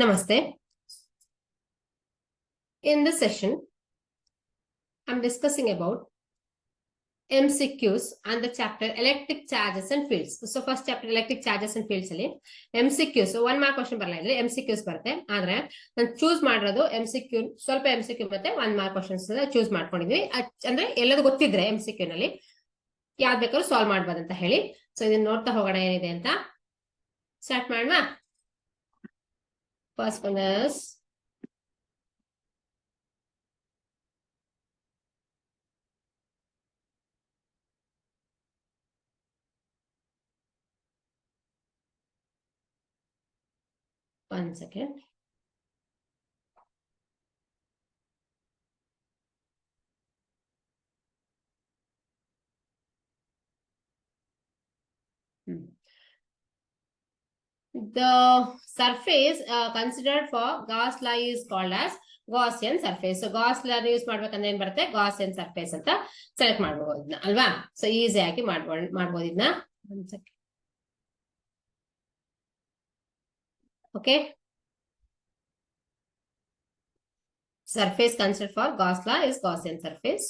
Namaste. In this session, I'm discussing about MCQs and the chapter electric charges and fields. So first chapter electric charges and fields ಅಲ್ಲಿ MCQs 1 mark question ಬರಲ್ಲ ಇಲ್ಲಿ MCQs ಬರುತ್ತೆ. ಆದ್ರೆ ನಾನು choose ಮಾಡಿರೋದು MCQ ಸ್ವಲ್ಪ MCQ ಮತ್ತೆ 1 mark questions choose ಮಾಡ್ಕೊಂಡಿದ್ವಿ. ಅಂದ್ರೆ ಎಲ್ಲದೂ ಗೊತ್ತಿದ್ರೆ MCQ ನಲ್ಲಿ ಯಾವ್ದು ಬೇಕಾದ್ರೂ ಸಾಲ್ವ್ ಮಾಡಬಹುದು ಅಂತ ಹೇಳಿ. ಸೊ ಇದನ್ನ ನೋಡ್ತಾ ಹೋಗೋಣ ಏನಿದೆ ಅಂತ. ಸ್ಟಾರ್ಟ್ ಮಾಡೋಣ. First one is one second. The surface considered for Gauss law is called as Gaussian surface. So Gauss law use ಮಾಡ್ಬೇಕಂದ್ರೆ ಏನ್ ಬರುತ್ತೆ Gaussian surface ಅಂತ ಸೆಲೆಕ್ಟ್ ಮಾಡಬಹುದು ಇದನ್ನ ಅಲ್ವಾ. ಸೊ ಈಸಿ ಆಗಿ ಮಾಡಬಹುದು ಇದನ್ನ. Okay, surface considered for Gauss law is Gaussian surface.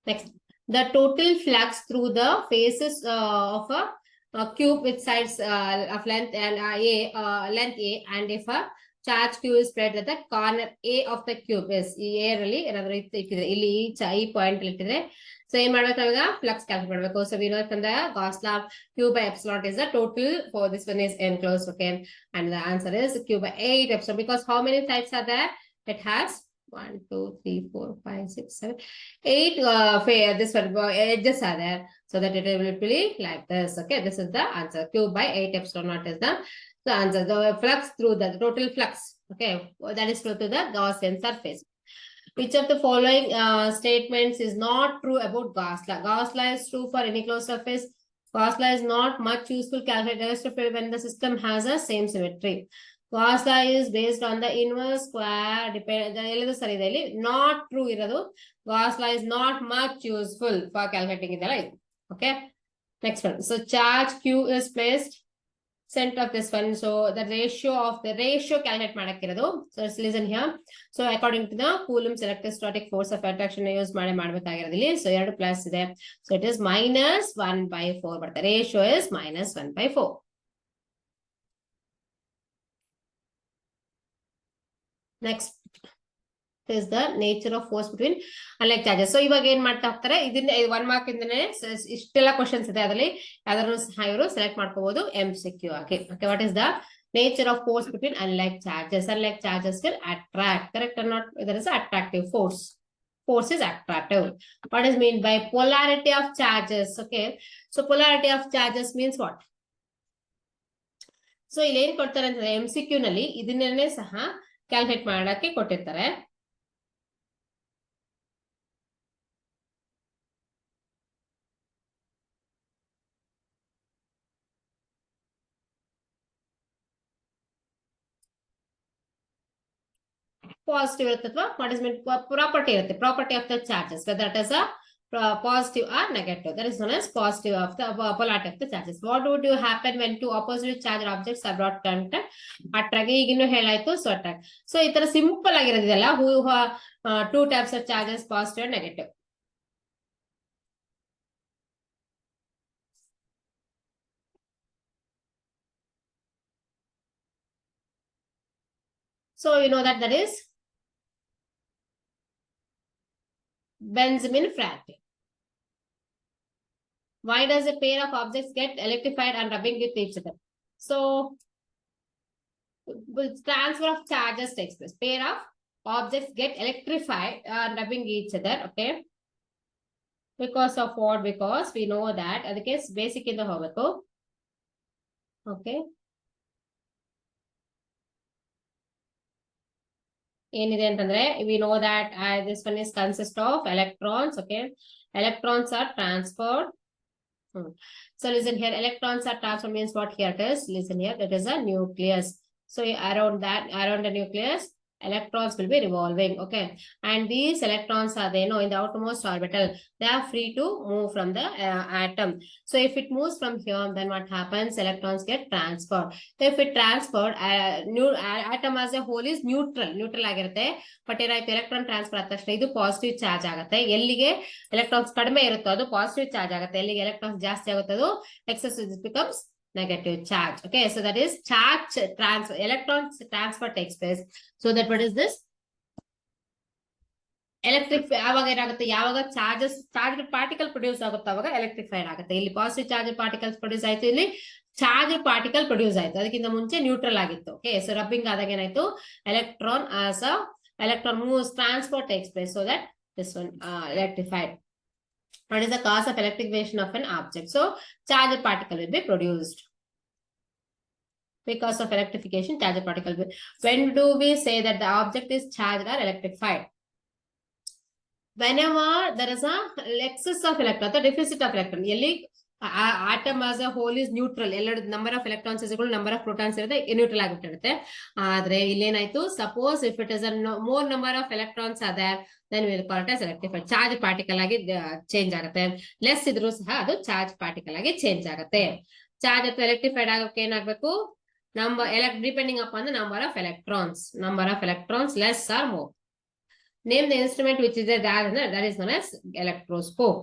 Next, the total flux through the faces of a cube with sides of length and length A, and if a charge Q is spread at the corner A of the cube is A really another ಇಲ್ಲಿ ಈ point ಇಟ್ಟಿದ್ರೆ so ಏನ್ ಮಾಡ್ಬೇಕು ನಾವೀಗ flux calculate ಮಾಡಬೇಕು. So we know from the Gauss law Q by epsilon is the total for this one is enclosed. Okay, and the answer is Q by 8 epsilon, because how many sides are there? It has 1, 2, 3, 4, 5, 6, 7, 8 this one edges are there, so that it will be like this. Okay, this is the answer. Q by 8 epsilon naught is the answer. The flux through the total flux, okay, that is through to the Gaussian surface. Which of the following statements is not true about Gauss law? Gauss law is true for any closed surface. Gauss law is not much useful calculator when the system has a same symmetry. Gauss law is based on the inverse square ಎಲ್ಲದು ಸರಿ ಇದೆ. ಇಲ್ಲಿ not true ಇರೋದು Gauss law is not much useful for calculating ಇದೆಲ್ಲ ಇದು. Okay, next one. So charge Q is placed center of this one, so the ratio calculate ಮಾಡಕ್ಕಿರೋದು. So listen here. So according to the Coulomb's electrostatic force of attraction use ಮಾಡಬೇಕಾಗಿರೋದು ಇಲ್ಲಿ. So 2 plus ಇದೆ, so it is -1/4 ಬರುತ್ತೆ. ratio is -1/4. Next is the nature of force between unlike charges. So ಇವಾಗ ಏನ್ ಮಾಡ್ತಾ ಹೋಗ್ತಾರೆ, ಇದನ್ನ 1 mark ಇಂದನೇ ಇಷ್ಟೆಲ್ಲ ಕ್ವಶನ್ಸ್ ಇದೆ, ಅದರಲ್ಲಿ ಯಾವ್ದಾದ್ರು ಸಹ ಇವರು ಸೆಲೆಕ್ಟ್ ಮಾಡ್ಕೋಬಹುದು MCQ ಆಗಿ. Okay, what is the nature of force between unlike charges? Unlike charges will attract, correct or not? There is an attractive force. Force is attractive. What is mean by polarity of charges? Okay, so polarity of charges means what? So ಇಲ್ಲಿ ಏನ್ ಕೊಡ್ತಾರೆ ಅಂತಂದ್ರೆ MCQ ನಲ್ಲಿ ಇದನ್ನೇ ಸಹ calculate ಮಾಡಕ್ಕೆ ಕೊಟ್ಟಿರ್ತಾರೆ. Positive ಇರುತ್ತೆ ಅಥವಾ ವಾಟ್ ಇಸ್ ಮೀನ್ ಪ್ರಾಪರ್ಟಿ ಇರುತ್ತೆ, property of the charges, whether it is a positive or negative. That is known as positive of the polarity of the charges. What would you happen when two opposite charged objects are brought to attract? ಈಗಿನ್ನೂ ಹೇಳಾಯ್ತು, so attract. So ಈ ತರ simple ಆಗಿರೋದಿದೆಲ್ಲ who two types of charges, positive and negative. So you know that is Benjamin Franklin. Why does a pair of objects get electrified and rubbing with each other? So transfer of charges takes place. Pair of objects get electrified and rubbing each other. Okay, because of what? Because we know that ಅದಕ್ಕೆ basic ಇಂದ ಹೋಗಬೇಕು. Okay, ಏನಿದೆ ಅಂತಂದ್ರೆ we know that this one is consist of electrons. Okay, electrons are transferred. So listen here, electrons are transferred means what here it is. Listen here, that is a nucleus. So around the nucleus electrons will be revolving. Okay, and these electrons are they know in the outermost orbital. They are free to move from the atom. So if it moves from here, then what happens? Electrons get transferred. So if it transferred, atom as a whole is neutral ಆಗಿರುತ್ತೆ. But ಏನಾಯ್ತು, electron transfer ಆದ ತಕ್ಷಣ ಇದು positive charge ಆಗುತ್ತೆ. ಎಲ್ಲಿಗೆ electrons ಕಡಿಮೆ ಇರುತ್ತೋ ಅದು ಪಾಸಿಟಿವ್ ಚಾರ್ಜ್ ಆಗುತ್ತೆ, ಎಲ್ಲಿಗೆ ಎಲೆಕ್ಟ್ರಾನ್ಸ್ ಜಾಸ್ತಿ ಆಗುತ್ತೆ ಅದು excess becomes negative charge. Okay, so that is charge transfer. Electrons transfer takes place. So that what is this? Electric ಯಾವಾಗ ಏನಾಗುತ್ತೆ, ಯಾವಾಗ ಚಾರ್ಜ್ ಪಾರ್ಟಿಕಲ್ ಪ್ರೊಡ್ಯೂಸ್ ಆಗುತ್ತೆ ಅವಾಗ ಎಲೆಕ್ಟ್ರಿಫೈಡ್ ಆಗುತ್ತೆ. ಇಲ್ಲಿ ಪಾಸಿಟಿವ್ ಚಾರ್ಜ್ ಪಾರ್ಟಿಕಲ್ಸ್ ಪ್ರೊಡ್ಯೂಸ್ ಆಯ್ತು, ಇಲ್ಲಿ ಚಾರ್ಜ್ ಪಾರ್ಟಿಕಲ್ ಪ್ರೊಡ್ಯೂಸ್ ಆಯ್ತು. ಅದಕ್ಕಿಂತ ಮುಂಚೆ ನ್ಯೂಟ್ರಲ್ ಆಗಿತ್ತು. ಓಕೆ, ಸೊ ರಬ್ಬಿಂಗ್ ಆದಾಗ ಏನಾಯ್ತು, electron moves, transfer takes place, so that this one electrified. What is the cause of electrification of an object? So charged particle will be produced. Because of electrification, charged particle will. When do we say that the object is charged or electrified? Whenever there is a excess of electron, the deficit of electron. Yelli atom as a whole is neutral. Number of electrons is equal to number of protons irutte, neutral ಆಗಿರುತ್ತೆ. ಆದ್ರೆ ಇಲ್ಲೇನಾಯ್ತು, suppose if it is a more number of electrons are there, then we will call it as electrified. Charge particle ಆಗಿ change ಆಗುತ್ತೆ. Less ಇದ್ರೂ ಸಹ ಅದು charge particle ಆಗಿ change ಆಗುತ್ತೆ. Charge ಅಥವಾ ಎಲೆಕ್ಟ್ರಿಫೈಡ್ ಆಗೋಕೆ ಏನಾಗಬೇಕು, depending upon the number of electrons less or more. Name the instrument which is that is known as electroscope.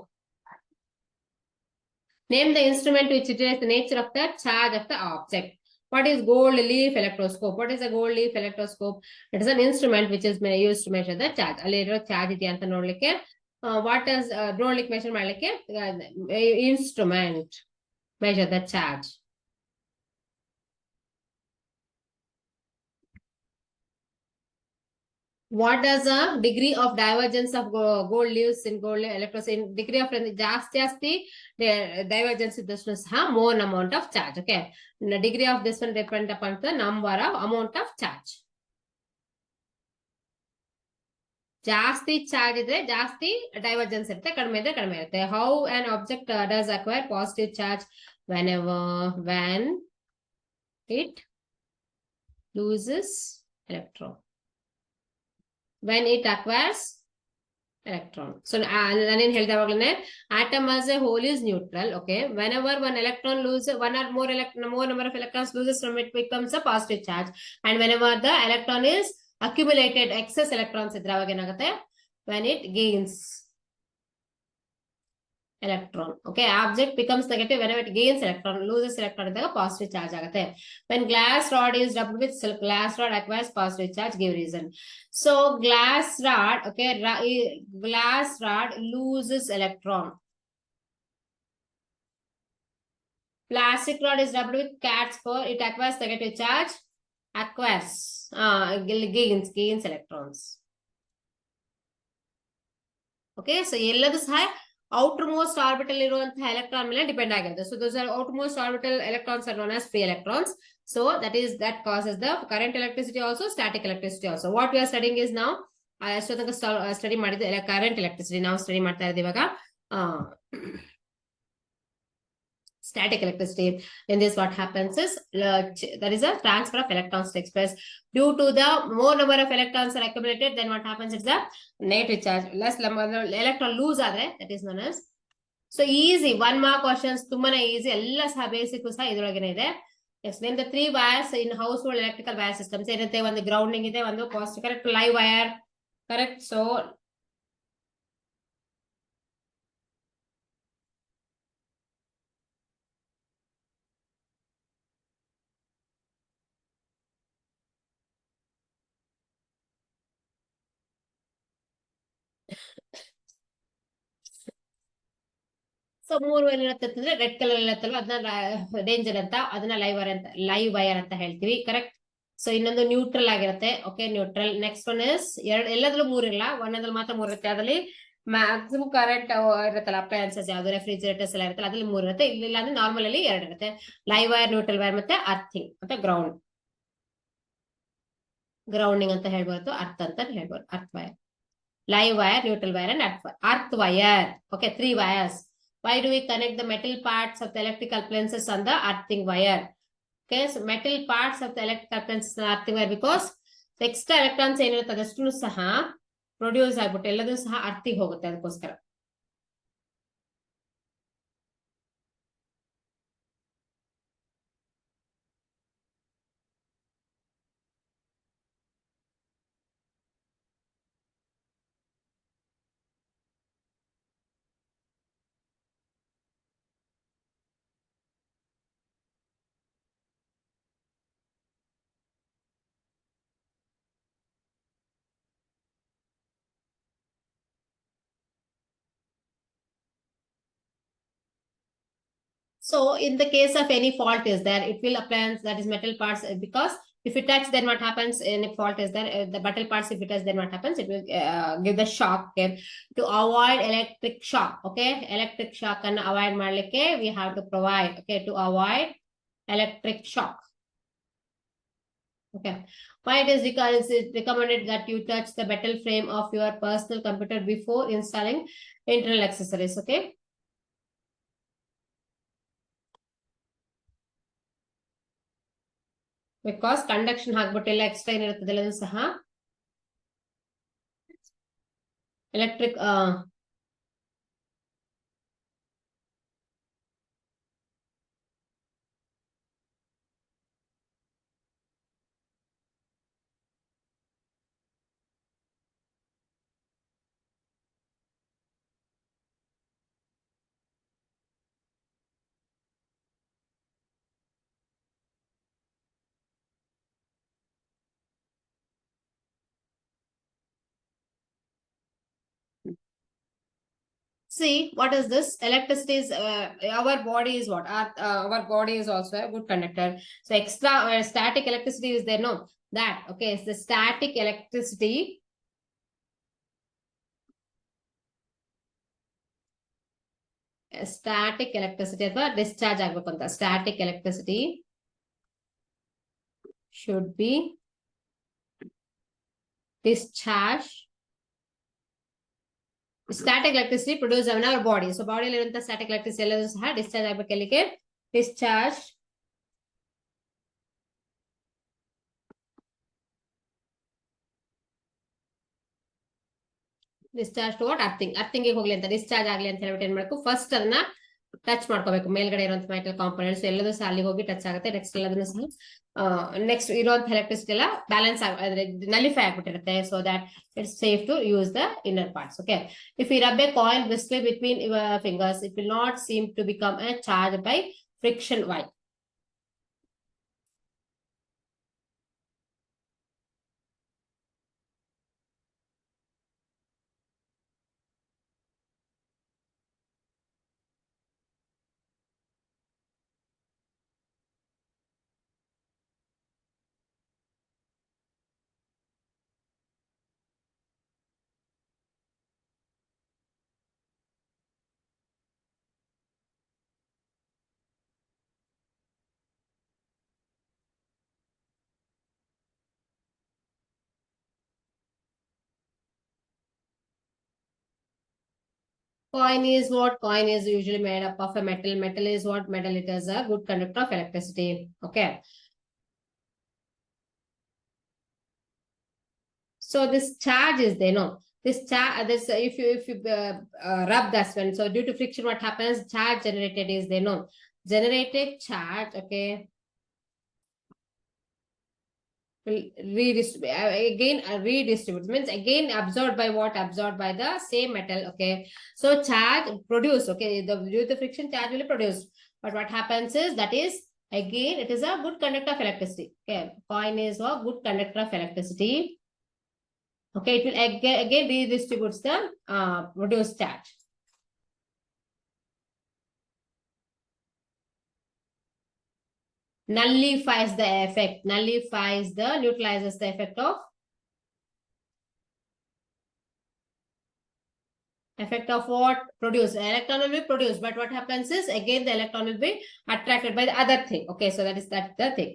Name the instrument which is the nature of the charge of the object. What is gold leaf electroscope? What is a gold leaf electroscope? It is an instrument which is used to measure the charge. Alliro charge ಇದೆ ಅಂತ ನೋಡ್ಲಿಕ್ಕೆ, what is ನೋಡ್ಲಿಕ್ಕೆ measure ಮಾಡ್ಲಿಕ್ಕೆ instrument measure the charge. What does the degree of divergence of gold leaves in gold electrons in degree of ಜಾಸ್ತಿ divergence ಇದ್ದಷ್ಟು ಸಹ more amount of charge. Okay, the degree of this one depend upon the number of amount of charge. ಜಾಸ್ತಿ charge ಇದ್ರೆ ಜಾಸ್ತಿ divergence ಇರುತ್ತೆ, ಕಡಿಮೆ ಇದ್ರೆ ಕಡಿಮೆ ಇರುತ್ತೆ. How an object does acquire positive charge? When it loses electron. When it acquires electron. So nanen helide avagane atom as a whole is neutral. Okay, whenever one electron loses, one or more number of electrons loses from it, becomes a positive charge. And whenever the electron is accumulated, excess electrons idre avage enagutte, when it gains electron. Okay, object becomes negative whenever it gains electron, loses electron idaga positive charge agutte. When glass rod is rubbed with silk, glass rod acquires positive charge. Give reason. So glass rod, okay, glass rod loses electron. Plastic rod is rubbed with cat's fur, it acquires negative charge, gains electrons. Okay, so elladu saha outermost orbital iruvanತಹ electron ಮೇಲೆ depend ಆಗಿರುತ್ತೆ. So those are outermost orbital electrons are known as free electrons. So that causes the current electricity also, static electricity also. What we are studying is now study ಮಾಡಿದ್ದು current electricity. ನಾವು study ಮಾಡ್ತಾ ಇದ್ದೀವಿ ಇವಾಗ static electricity. In this what happens is there is a transfer of electrons takes place. Due to the more number of electrons are accumulated, then what happens is the negative charge. Less electron lose ಆದರೆ that is known as. So easy 1 mark questions ತುಂಬಾನೇ easy, ಎಲ್ಲ ಸಹ basic ಸಹ ಇದರೊಳಗೇನೆ ಇದೆ. Yes, then the 3 wires in household electrical wire systems ಇರುತ್ತೆ. ಒಂದು grounding ಇದೆ, ಒಂದು positive, correct, live wire, correct. So ಮೂರು ವೈರ್ ಇರುತ್ತೆ ಅಂತಂದ್ರೆ ರೆಡ್ ಕಲರ್ ಇರುತ್ತಲ್ವ ಅದನ್ನ ಡೇಂಜರ್ ಅಂತ, ಅದನ್ನ ಲೈವ್ ವೈರ್ ಅಂತ ಹೇಳ್ತೀವಿ, ಕರೆಕ್ಟ್. ಸೊ ಇನ್ನೊಂದು ನ್ಯೂಟ್ರಲ್ ಆಗಿರುತ್ತೆ. Okay, neutral. Next one is ಎಲ್ಲದ್ರಲ್ಲೂ 3 ಇರಲ್ಲ, ಒಂದರಲ್ಲಿ ಮಾತ್ರ 3 ಇರುತ್ತೆ. ಅದರಲ್ಲಿ ಮ್ಯಾಕ್ಸಿಮಮ್ ಕರೆಂಟ್ ಇರುತ್ತಲ್ಲ, ಅಪ್ಲಯನ್ಸಸ್ ಯಾವ್ದು ರೆಫ್ರಿಜರೇಟರ್ಸ್ ಎಲ್ಲ ಇರುತ್ತಲ್ಲ ಅದ್ರಲ್ಲಿ 3 ಇರುತ್ತೆ. ಇಲ್ಲ ಅಂದ್ರೆ ನಾರ್ಮಲ್ ಅಲ್ಲಿ 2 ಇರುತ್ತೆ. ಲೈವ್ ವೈರ್, ನ್ಯೂಟ್ರಲ್ ವೈರ್ ಮತ್ತೆ ಅರ್ಥಿಂಗ್ ಮತ್ತೆ ಗ್ರೌಂಡಿಂಗ್ ಅಂತ ಹೇಳ್ಬೋದು, ಅರ್ತ್ ಅಂತ ಹೇಳ್ಬೋದು. Earth wire, live wire, neutral wire and earth wire. Okay, 3 wires. Why do we connect the metal parts of the electrical appliances on the earthing wire? Okay, so metal parts of the electrical appliances on the earthing wire because extra electrons ಏನಿರುತ್ತೆ ಅದಷ್ಟು ಸಹ produce ಆಗ್ಬಿಟ್ಟು ಎಲ್ಲದೂ ಸಹ ಅರ್ಥಿಗೆ ಹೋಗುತ್ತೆ ಅದಕ್ಕೋಸ್ಕರ. So in the case of any fault is there, it will apply that is metal parts, because if it touch, then what happens? Any fault is there, the metal parts, if it touch, then what happens? It will give the shock. Okay, to avoid electric shock. Okay, electric shock and avoid ಮಾಡ್ಲಿಕ್ಕೆ we have to provide. Okay, to avoid electric shock. Okay, why it is because it's recommended that you touch the metal frame of your personal computer before installing internal accessories. Okay. Because conduction ಆಗ್ಬಿಟ್ಟಿಲ್ಲ, extra ಏನಿರುತ್ತದೆ ಎಲ್ಲದೂ ಸಹ electric See, what is this? Electricity is our body is what? Our body is also a good conductor. So extra static electricity is there, no? That, okay, it's the static electricity. Static electricity ಅಥವಾ discharge ಆಗಬೇಕು ಅಂತ. Static electricity should be discharged. Static electricity produced in our body. So body ಇರುವಂತ static electricity ಎಲ್ಲದೂ ಸಹ discharge ಆಗಬೇಕು ಎಲ್ಲಿಗೆ? Discharge discharge to what? Earthing ಹೋಗ್ಲಿ ಅಂತ, ಡಿಸ್ಚಾರ್ಜ್ ಆಗ್ಲಿ ಅಂತ ಹೇಳ್ಬಿಟ್ಟು ಏನ್ ಮಾಡಬೇಕು? ಫಸ್ಟ್ ಅದನ್ನ ಟಚ್ ಮಾಡ್ಕೋಬೇಕು. ಮೇಲ್ಗಡೆ ಇರುವಂತ ಮೆಟಲ್ ಕಾಂಪೋನೆಂಟ್ಸ್ ಎಲ್ಲದೂ ಸಹ ಅಲ್ಲಿಗೆ ಹೋಗಿ ಟಚ್ ಆಗುತ್ತೆ. ನೆಕ್ಸ್ಟ್ ಎಲ್ಲದನ್ನು ಸಹ ನೆಕ್ಸ್ಟ್ ಇರುವಂತ ಎಲೆಕ್ಟ್ರಿಸಿಟಿ ಎಲ್ಲ ಬ್ಯಾಲೆನ್ಸ್ ಆದ್ರೆ ನಲಿಫೈ ಆಗ್ಬಿಟ್ಟಿರುತ್ತೆ. So that it's safe to use the inner parts. Okay, if you rub a coil briskly between your fingers, it will not seem to become a charge by friction. Why? Coin is what? Coin is usually made up of a metal. Metal is what? Metal. It is a good conductor of electricity. Okay. So this charge is there, no? This charge, this if you rub that one, so due to friction, what happens? Charge generated is there, no? Generated charge, okay, will redistribute again. Redistribute means again absorbed by what? Absorbed by the same metal. Okay, so charge produced. Okay, due to friction, charge will produce. But what happens is that is again it is a good conductor of electricity. Okay, coin is a good conductor of electricity. Okay, it will again redistributes the produced charge. Nullifies the effect. Nullifies the, neutralizes the effect of what? Produce. Electron will be produced, but what happens is again the electron will be attracted by the other thing. Okay, so that is the thing.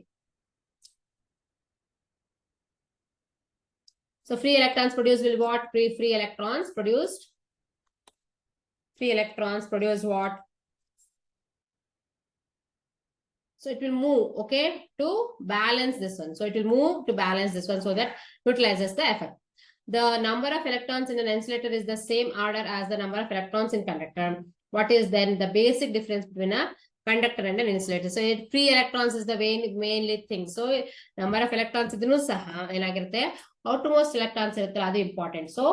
So free electrons produced will what? Free electrons produced. Free electrons produce what? So it will move, okay, to balance this one. So it will move to balance this one so that utilizes the effect. The number of electrons in an insulator is the same order as the number of electrons in conductor. What is then the basic difference between a conductor and an insulator? So free electrons is the mainly thing. So number of electrons idunu saha enagirutte, outermost electrons iruttalla adu important. So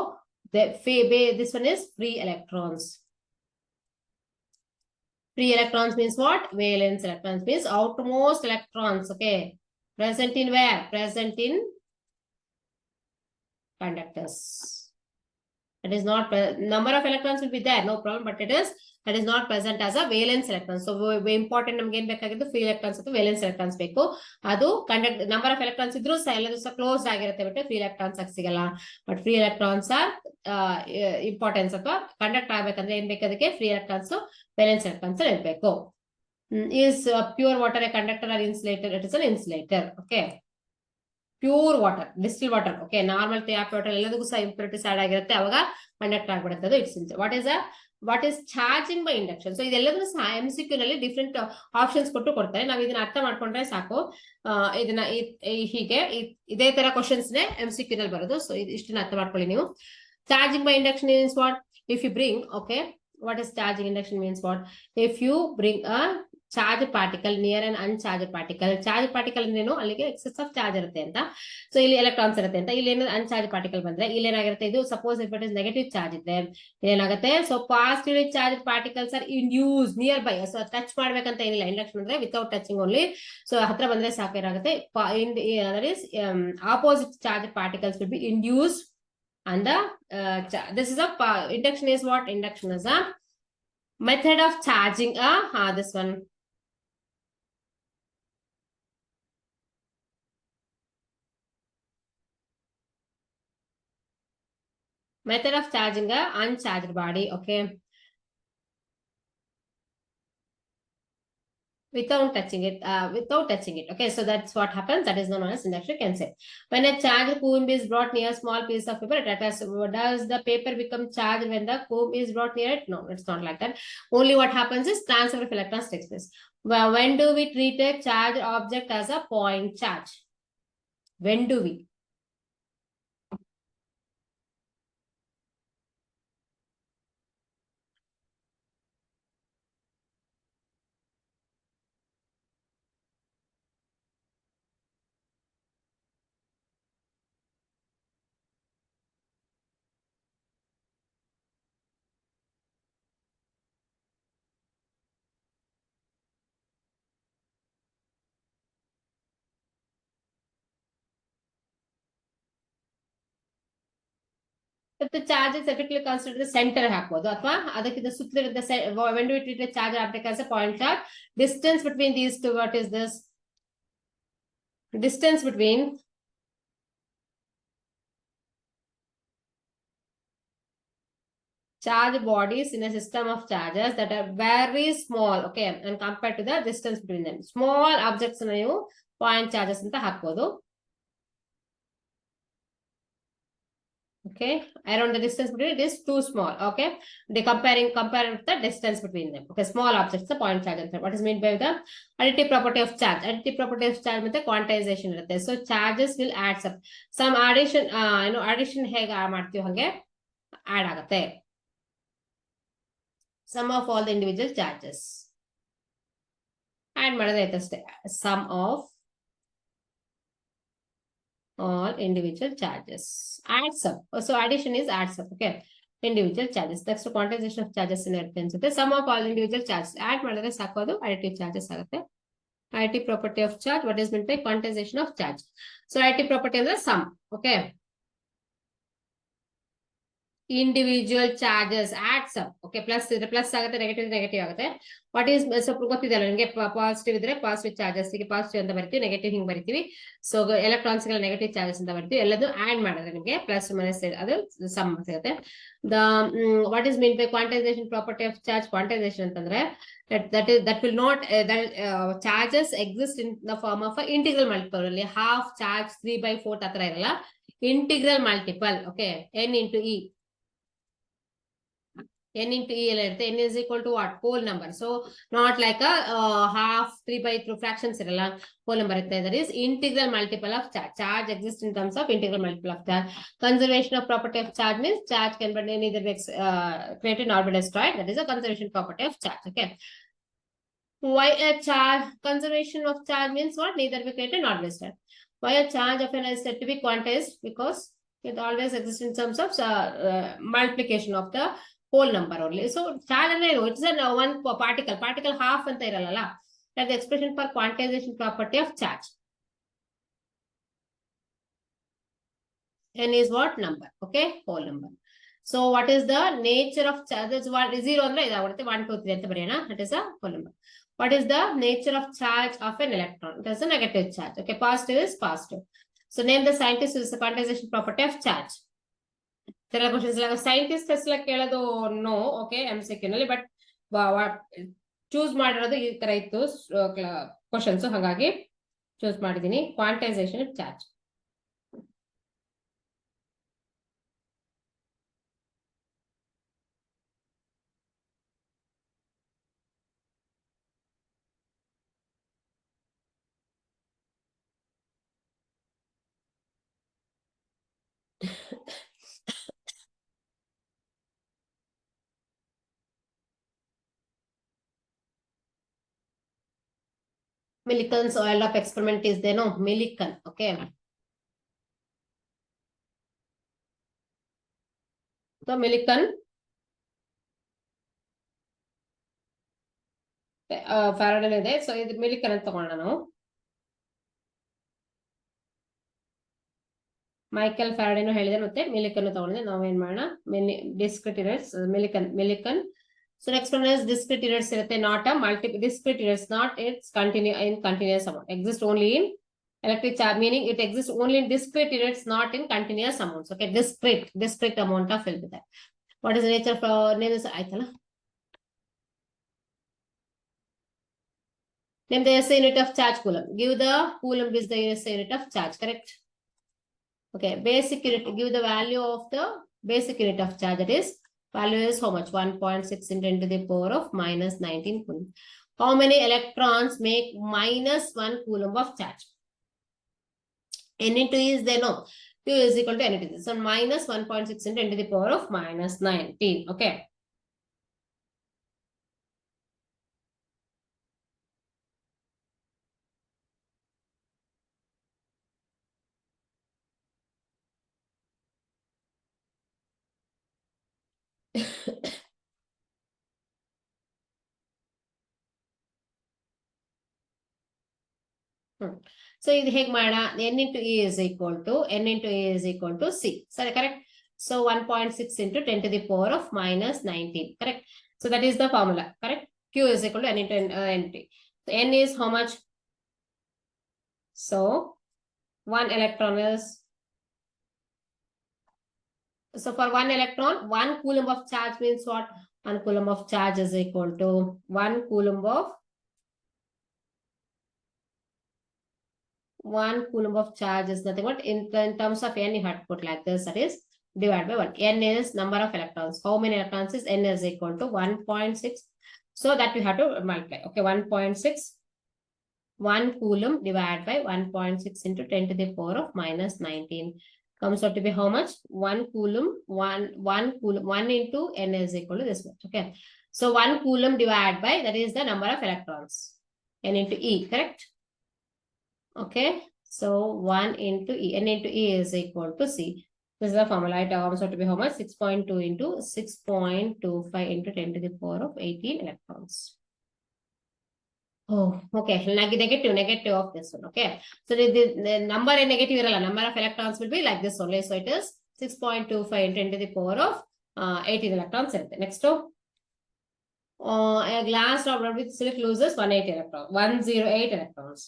this one is free electrons. Free electrons means what? Valence electrons means outermost electrons. Okay, present in where? Present in conductors. It is not number of electrons will be there, no problem, but it is not present as a valence electron. So very important ನಮಗೆ ಏನು ಬೇಕಾಗಿದ್ದು free electrons ಅಥವಾ valence electrons ಬೇಕು. ಅದು conduct number of electrons ಇದ್ರೂ ಸಹ ಎಲ್ಲದೂ ಸಹ ಕ್ಲೋಸ್ಡ್ ಆಗಿರುತ್ತೆ, ಬಿಟ್ಟು free electrons ಆಗಿ ಸಿಗಲ್ಲ. But free electrons are importance ಅಥವಾ ಕಂಡಕ್ಟ್ ಆಗಬೇಕಂದ್ರೆ ಏನ್ ಬೇಕು ಅದಕ್ಕೆ? free electrons valence electrons ಇರಬೇಕು. Is pure water a conductor or insulator? It is an insulator. Okay. Pure water, distil water, okay, normal tap water ಎಲ್ಲದಕ್ಕೂ ಸಹ ಇಂಪ್ಯೂರಿಟೀಸ್ ಆಡ್ ಆಗಿರುತ್ತೆ, ಅವಾಗ ಕಂಡಕ್ಟ್ ಆಗ್ಬಿಡುತ್ತೆ. It's what is charging by induction. So ಇದೆಲ್ಲದೂ ಸಹ MCQ ನಲ್ಲಿ different options ಕೊಡ್ತಾರೆ. ನಾವು ಇದನ್ನ ಅರ್ಥ ಮಾಡ್ಕೊಂಡ್ರೆ ಸಾಕು. ಇದನ್ನ ಹೀಗೆ ಇದೇ ತರ ಕ್ವಶನ್ಸ್ ನೇ MCQ ನಲ್ಲಿ ಬರೋದು. ಸೊ ಇಷ್ಟನ್ನ ಅರ್ಥ ಮಾಡ್ಕೊಳ್ಳಿ ನೀವು. Charging by induction means what? If you bring, okay, what is charging induction means what? If you bring a charge particle near an uncharged particle. Charge particle ಅಂದ್ರೇನು? ಅಲ್ಲಿಗೆ excess of charge ಇರುತ್ತೆ ಅಂತ. So ಇಲ್ಲಿ electrons ಇರುತ್ತೆ ಅಂತ. ಇಲ್ಲಿ ಏನಾದ್ರು ಅನ್ಚಾರ್ಜ್ particle ಬಂದ್ರೆ ಇಲ್ಲಿ ಏನಾಗಿರುತ್ತೆ? ಇದು suppose if it is negative charge ಇದ್ರೆ ಏನಾಗುತ್ತೆ? So positively charge particles R induce near by. So touch ಮಾಡ್ಬೇಕಂತ ಏನಿಲ್ಲ, ಇಂಡಕ್ಷನ್ ಅಂದ್ರೆ ವಿತೌಟ್ ಟಚಿಂಗ್ ಓನ್ಲಿ. ಸೊ ಹತ್ರ ಬಂದ್ರೆ ಸಾಕು. ಏನಾಗುತ್ತೆ? That is opposite charge particles will be induced. And this is a induction is what? Induction is a method of charging this one. Method of charging a uncharged body, okay, without touching it, okay. So that's what happens. That is known as induction, you can say. When a charged comb is brought near a small piece of paper, does the paper become charged when the comb is brought near it? No, it's not like that. Only what happens is transfer of electrons takes place. Well, when do we treat a charged object as a point charge? When do we? If the charge is effectively considered the center ಹಾಕ್ಬೋದು, ಅಥವಾ ಅದಕ್ಕಿಂತ ಸುತ್ತಲಿರುವ when do we treat a charge object as a point charge? Distance between these two, what is this? Distance between charge bodies in a system of charges that are very small, okay, and compared to the distance between them. Small objects ನೀವು point charges ಅಂತ ಹಾಕ್ಬೋದು. Okay, around the distance between it is too small. Okay, they compare with the distance between them. Okay, small objects the point charge answer. What is meant by the additive property of charge? Additive property of charge means the quantization irutte. So charges will add up. Some addition, addition ಹೇಗೆ ಮಾಡ್ತೀವಿ ಹಾಗೆ add ಆಗುತ್ತೆ. Sum of all the individual charges. Add ಮಾಡಿದ್ರೆ ಆಯ್ತು ಅಷ್ಟೇ. Sum of all individual charges adds up. So addition is adds up, okay, individual charges. That's the quantization of charges in ಅನ್ಸುತ್ತೆ. Sum of all individual charges add ಮಾಡಿದ್ರೆ ಸಾಕು, ಅದು additive charges ಆಗುತ್ತೆ. Additive property of charge, what is meant by quantization of charge? So additive property is the sum, okay, individual charges adds up, okay, plus ಆಗುತ್ತೆ, negative ಆಗುತ್ತೆ. What is ಸ್ವಲ್ಪ ಗೊತ್ತಿದೆಯಲ್ಲ ನಿಮಗೆ, positive ಇದ್ರೆ positive charges ಗೆ positive ಅಂತ ಬರಿತೀವಿ, negative ಹಿಂಗ್ ಬರಿತೀವಿ. ಸೊ ಎಲೆಕ್ಟ್ರಾನ್ಸ್ ಗಳ ನೆಗೆಟಿವ್ ಚಾರ್ಜಸ್ ಅಂತ ಬರಿತೀವಿ. ಎಲ್ಲದೂ ಆಡ್ ಮಾಡಿದ್ರೆ ನಿಮಗೆ ಪ್ಲಸ್ ಮೈನಸ್ ಅದು ಸಮ್ ಸಿಗುತ್ತೆ. What is mean by quantisation property of charge? Quantisation ಅಂತಂದ್ರೆ that will not charges exist in the form of a integral multiple. ಅಲ್ಲಿ ಹಾಫ್ ಚಾರ್ಜ್ 3/4 ಆತರ ಇರಲ್ಲ, integral multiple, okay, n into e. n into e n is equal to what? Whole number. So not like a half 3/3 fractions whole number. That is integral multiple of charge. Charge exists in terms of integral multiple of charge. Conservation of property of charge means charge can be neither be created nor be destroyed. That is a conservation property of charge. Okay. Why a charge? Conservation of charge means what? Neither be created nor destroyed. Why a charge of an is said to be quantized? Because it always exists in terms of multiplication of the whole number only. So charge and it's a one particle. Particle half and that the expression for quantization property of charge. N is what? Number. Okay, whole number. So what is the nature of charge? That's what is 0 ಅಂದ್ರೆ ಇದಾಗುತ್ತೆ 1 2 3 ಅಂತ ಬರೆಯೋಣ. That is a whole number. What is the nature of charge of an electron? It is a negative charge. Okay, positive is positive. So name the scientist who is the quantization property of charge. There are questions like scientist is like ಕೇಳೋದು no. Okay, MCQ ನಲ್ಲಿ but choose ಮಾಡಿರೋದು ಈ ತರ ಇತ್ತು questions, ಹಾಗಾಗಿ choose ಮಾಡಿದೀನಿ quantisation of charge. Millikan's oil of experiment is there, no? Millikan, okay. So Millikan Faraday ಇದೆ. So ಇದು ಮಿಲಿಕನ್ ಅಂತ ತಗೋಣ ನಾವು. ಮೈಕೆಲ್ ಫ್ಯಾರಡೇನು ಹೇಳಿದೆ ಮತ್ತೆ ಮಿಲಿಕನ್ ತಗೊಂಡಿದೆ. ನಾವೇನ್ ಮಾಡೋಣ, discrete units Millikan. So next one is discrete units ಇರುತ್ತೆ, not a multiple discrete units, not its continuous amount. Exist only in electric charge, meaning it exists only in discrete units, not in continuous amounts. Okay, discrete amount of will be that. What is the nature of name is ಆಯ್ತಲ್ಲ. Name the SI unit of charge coulomb. Give the coulomb is the SI unit of charge, correct? Okay, basic unit, give the value of the basic unit of charge, that is value is how much? 1.6 into 10 to the power of minus 19 coulomb. How many electrons make minus 1 coulomb of charge? N into E is there, no? Q is equal to N into E. So minus 1.6 into 10 to the power of minus 19. Okay. So ಇದು ಹೇಗೆ ಮಾಡೋಣ? N into E is equal to C. Sorry, correct? So 1.6 into 10 to the power of minus 19. Correct? So that is the formula. Correct? Q is equal to N into NT. So N is how much? So 1 electron is, so for 1 electron, 1 coulomb of charge means what? 1 coulomb of charge is equal to 1 coulomb of charge is nothing but in terms of N, you have to put like this, that is divided by 1. N is number of electrons. How many electrons is N is equal to 1.6. So that you have to multiply. Okay, 1.6. 1 coulomb divided by 1.6 into 10 to the power of minus 19 comes out to be how much? 1 coulomb, 1 coulomb, 1 into N is equal to this much. Okay. So 1 coulomb divided by, that is the number of electrons. N into E, correct? Okay. So 1 into E. N into E is equal to C. This is the formula. It comes out to be how much? 6.2 into 6.25 into 10 to the power of 18 electrons. Oh, okay. Negative of this one. Okay. So the number in negative, number of electrons will be like this only. So it is 6.25 into 10 to the power of 18 electrons. Next to a glass drop with silk loses 108 electrons.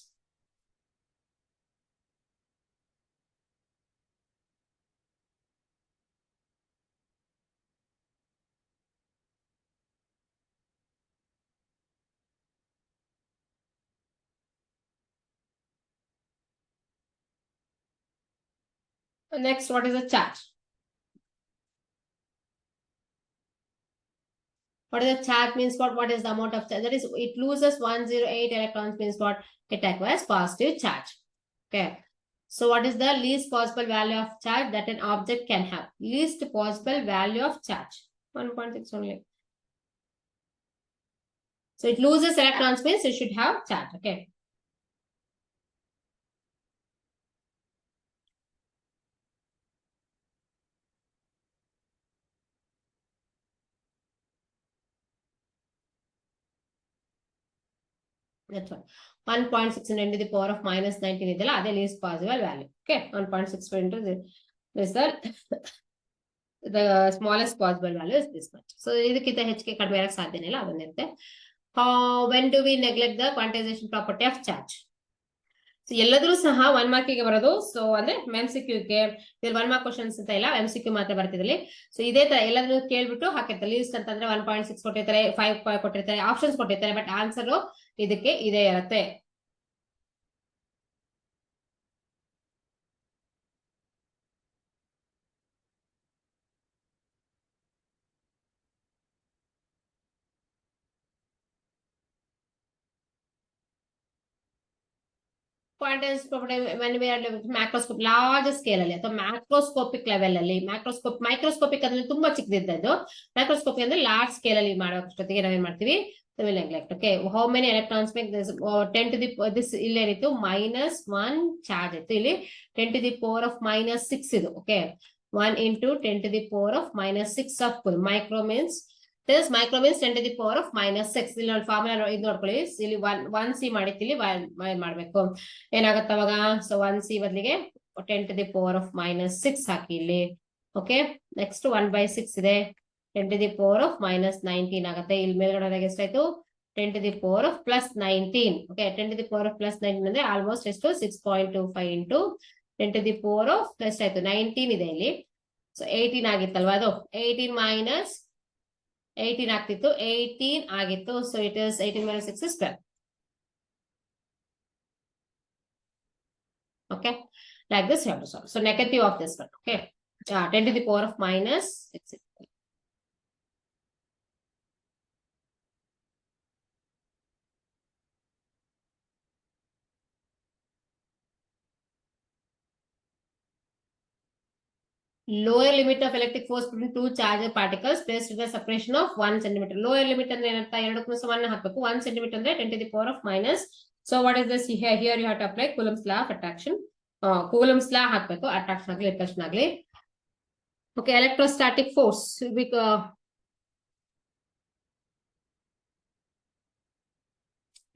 Next, what is the charge? What is the charge means what? What is the amount of charge? That is, it loses 108 electrons means what? It acquires positive charge. Okay. So what is the least possible value of charge that an object can have? Least possible value of charge. 1.6 only. So it loses electrons means it should have charge. Okay. That's one. 1.6 into the power of minus 19 is the least possible value. Okay. 1.6 into this the smallest possible value is this much. So ಇದಕ್ಕಿಂತ ಹೆಚ್ಚಿಗೆ ಕಡಿಮೆ ಇರಕ್ಕೆ ಸಾಧ್ಯನೇ ಇಲ್ಲ, ಅದನ್ನಿರುತ್ತೆ. When do we neglect the quantization property of charge? So ಎಲ್ಲದರೂ ಸಹ 1 ಮಾರ್ಕಿಗೆ ಬರೋದು. ಸೊ ಅಂದ್ರೆ MCQ ಗೆ ಇಲ್ಲಿ 1 ಮಾರ್ಕ್ ಕ್ವಶನ್ಸ್ ಅಂತ ಇಲ್ಲ, MCQ ಮಾತ್ರ ಬರ್ತಿದ್ರಲ್ಲಿ. ಸೊ ಇದೇ ತರ ಎಲ್ಲದನ್ನು ಕೇಳ್ಬಿಟ್ಟು ಹಾಕಿರ್ತಾರೆ. ಲೀಸ್ಟ್ ಅಂತಂದ್ರೆ 1.6 ಕೊಟ್ಟಿರ್ತಾರೆ, 5 ಕೊಟ್ಟಿರ್ತಾರೆ, ಆಪ್ಷನ್ಸ್ ಕೊಟ್ಟಿರ್ತಾರೆ, ಬಟ್ ಆನ್ಸರ್ ಇದಕ್ಕೆ ಇದೇ ಇರುತ್ತೆ. Quantization property when we are macroscopic large scale ಅಲ್ಲಿ ಅಥವಾ ಮ್ಯಾಕ್ರೋಸ್ಕೋಪಿಕ್ ಲೆವೆಲ್ ಅಲ್ಲಿ, ಮೈಕ್ರೋಸ್ಕೋಪಿಕ್ ಅಂದ್ರೆ ತುಂಬಾ ಚಿಕ್ಕದಿದ್ದದ್ದು, ಮ್ಯಾಕ್ರೋಸ್ಕೋಪಿಕ್ ಅಂದ್ರೆ ಲಾರ್ಜ್ ಸ್ಕೇಲ್ ಅಲ್ಲಿ ಮಾಡೋಷ್ಟೊತ್ತಿಗೆ ನಾವೇನ್ ಮಾಡ್ತೀವಿ, neglect. Okay, how many electrons make this 10 to the this ಇಲ್ಲೇನಿತ್ತು -1 charge ಇತ್ತು, ಇಲ್ಲಿ 10 to the power of -6 ಇದು. Okay, 1 into 10 to the power of -6 of full micro means this micro means 10 to the power of -6. ಇಲ್ಲಿ ನೋಡಿ formula ಇದು ನೋಡ್ಕೊಳ್ಳಿ, ಇಲ್ಲಿ 1c ಮಾಡಿತ್ತು, ಇಲ್ಲಿ ಮಾಡ್ಬೇಕು, ಏನಾಗುತ್ತೆ ಅವಾಗ. ಸೊ 1c ಬದಲಿಗೆ 10 to the power of -6 ಹಾಕಿ ಇಲ್ಲಿ. ಓಕೆ, ನೆಕ್ಸ್ಟ್ 1/6 ಇದೆ, 10 to the power of -19 ಆಗುತ್ತೆ. ಇಲ್ಲಿ ಮೇಲ್ಗಡೆ ಎಷ್ಟಾಯ್ತು, 10 to the power of +19. Okay, 10 to the power of +19 ಅಂದ್ರೆ ಆಲ್ಮೋಸ್ಟ್ ಎಷ್ಟು, 6.25 into 10 to the power of ಎಷ್ಟಾಯ್ತು, 19 ಇದೆ ಇಲ್ಲಿ. ಸೊ 18 ಆಗಿತ್ತಲ್ವಾ, ಅದು 18 minus 18 ಆಗ್ತಿತ್ತು, 18 ಆಗಿತ್ತು. So it is 18 minus 6 is 12. Okay, like this you have to solve. So negative of this one. Okay, 10 to the power of -6. Lower limit of electric force between two charged particles placed with a separation of 1 centimeter. Lower limit ಅಂದ್ರೆ ಏನಂತ, ಎರಡಕ್ಕೂ ಸಮಾನ ಹಾಕಬೇಕು. 1 centimeter ಅಂದ್ರೆ 10 to the power of minus. So what is this here? Here you have to apply Coulomb's law of attraction. Coulomb's law ಹಾಕಬೇಕು, attraction ಆಗಲಿ repulsion ಆಗಲಿ. Okay, electrostatic force.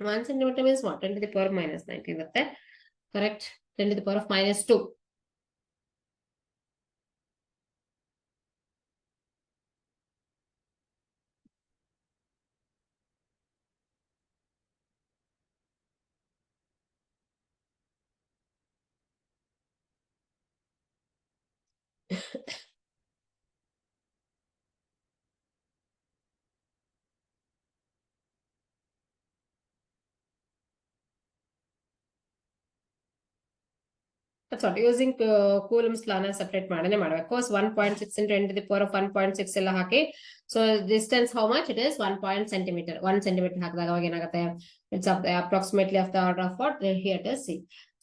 1 centimeter means what? 10 to the power of -19 ಇರುತ್ತೆ. Correct. 10 to the power of -2. That's what, using Coulomb's law na separate ಮಾಡನೆ ಮಾಡಬೇಕು. Course 1.6 into 10 to the power of 1.6 ಎಲ್ಲ ಹಾಕಿ. So distance how much it is, 1 centimeter. 1 centimeter ಹಾಕಿದಾಗ ಅವಾಗ ಏನಾಗುತ್ತೆ, it's approximately of the order of what, here it is c.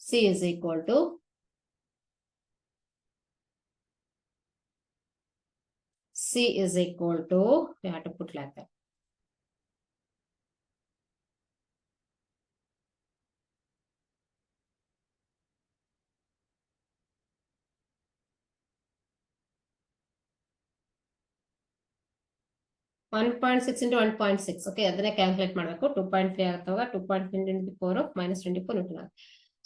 C is equal to we have to put like that. (1.6 into 1.6). Okay, ಅದನ್ನೇ calculate ಮಾಡಬೇಕು. 2.3 ಆಗುತ್ತವಾಗ 2.3 into the power of -24 Newton.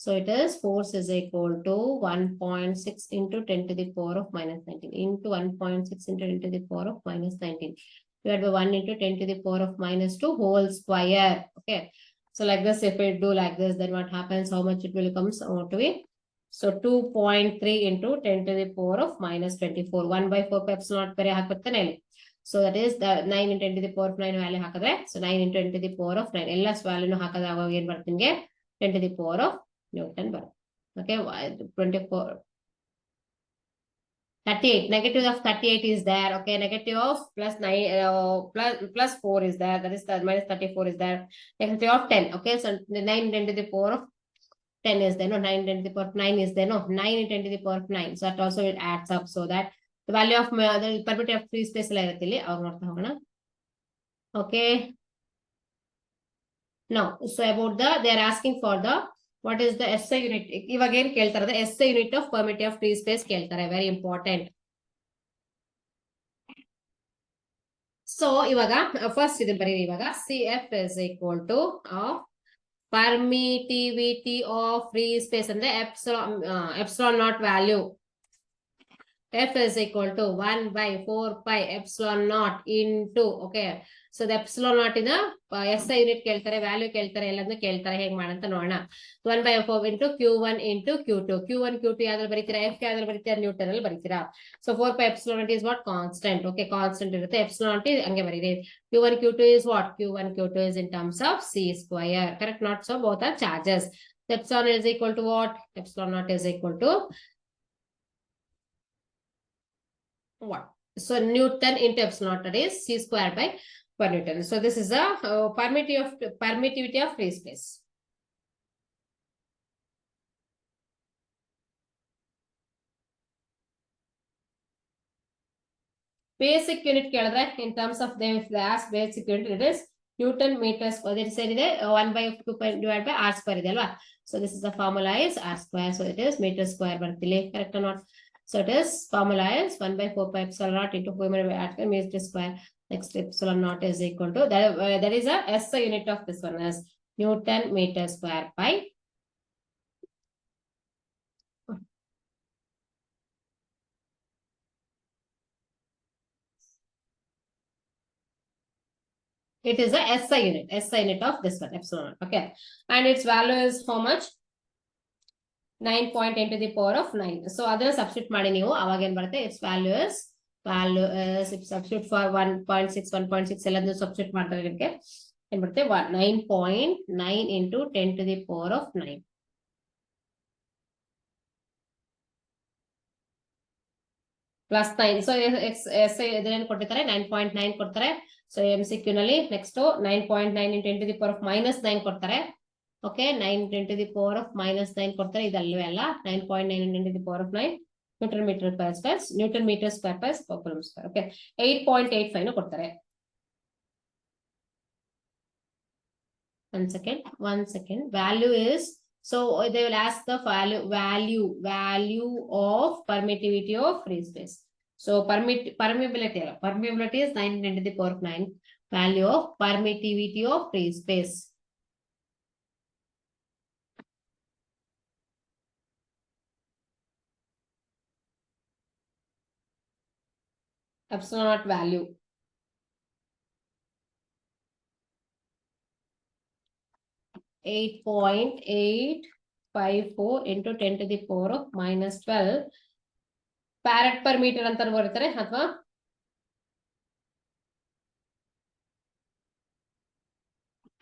So it is force is equal to 1.6 into 10 to the power of -19 into 1.6 into 10 to the power of -19 divided by 1 into 10 to the power of -2 whole square. Okay, so like this, if we do like this, then what happens, how much it will comes out to be. So 2.3 into 10 to the power of -24. 1/4 epsilon naught ಬೇರೆ ಹಾಕುತ್ತೇನೆ ಇಲ್ಲಿ. So that is the 9 into 10 to the power of 9 value ಹಾಕಿದ್ರೆ, so 9 into 10 to the power of 9 ಎಲ್ಲ ವ್ಯಾಲ್ಯೂನು ಹಾಕಿದ್ರೆ ಅವಾಗ ಏನ್ ಬರುತ್ತೆ ನಿಮಗೆ, 10 to the power of Newton ಬರುತ್ತೆ. Okay, 24 38. Negative of 38 is there. Okay. Negative of plus 9, plus 4 is there. That is minus 34 is there. Negative of 10. Okay. So the 9 10 to the power of 10 is there. No, 9 10 to the power of 9 is there. No, 9 10 to the power of 9. So that also it adds up. So that the value of the permitted of free space. Okay. Now, so about they are asking for what is the SI unit. If again, the SI unit of permitted of free space. Very important. So, first CF is equal to permittivity of free space and the epsilon naught value. F is equal to 1 by 4 pi epsilon naught into, okay. So the epsilon naught in the SI unit value heg madanta nodona. 1 by 4 into Q1 into Q2. Q1, Q2 yadral baritira, F yadral baritira, Newton al baritira. So 4 pi epsilon naught is what? Constant. Okay, constant irutte. Epsilon naught is ange barire. Q1, Q2 is what? Q1, Q2 is in terms of C square. Correct? Not so, both are charges. The epsilon is equal to what? Epsilon naught is equal to what? So Newton into epsilon naught is C square by per Newton. So this is a permittivity of free space. Basic unit in terms of the ask basic unit, it is Newton meters per. That is 1 by 2 divided by R square. So this is the formula is R square. So it is meter square. Correct or not? So it is formula is 1 by 4 pi epsilon naught into 4 R square meter square. Next epsilon naught is equal to that is a SI unit of this one as Newton meter square by. It is a SI unit of this one, epsilon. Okay. And its value is how much? 9.10 to the power of 9. So, other substitute madi neevu avagen barutte its value is if substitute for 1.6, 1.6 ella substitute madare idಕ್ಕೆ ಏನು ಬರುತ್ತೆ 9.9 into 10 to the power of 9. Plus 9. So, ಇದರೇನು ಕೊಟ್ಟಿದ್ದಾರೆ 9.9 ಕೊಡ್ತಾರೆ. So, MCQ ನಲ್ಲಿ next 9.9 into 10 to the power of minus 9 ಕೊಡ್ತಾರೆ. Okay, 9 10 to the power of minus 9 ಕೊಡ್ತಾರೆ. ಇದಲ್ವೇ ಅಲ್ಲ 9.9 into 10 to the power of 9 Newton meter square per coulomb square. Okay, 8.85 ಕೊಡ್ತಾರೆ. One second. Value is, so they will ask the value of permittivity of free space. So permeability is 9 10 to the power of 9. Value of permittivity of free space. Epsilon naught value. .854 into 10 to the power of minus 12 farad per meter ಅಂತ ಬರೀತಾರೆ ಅಥವಾ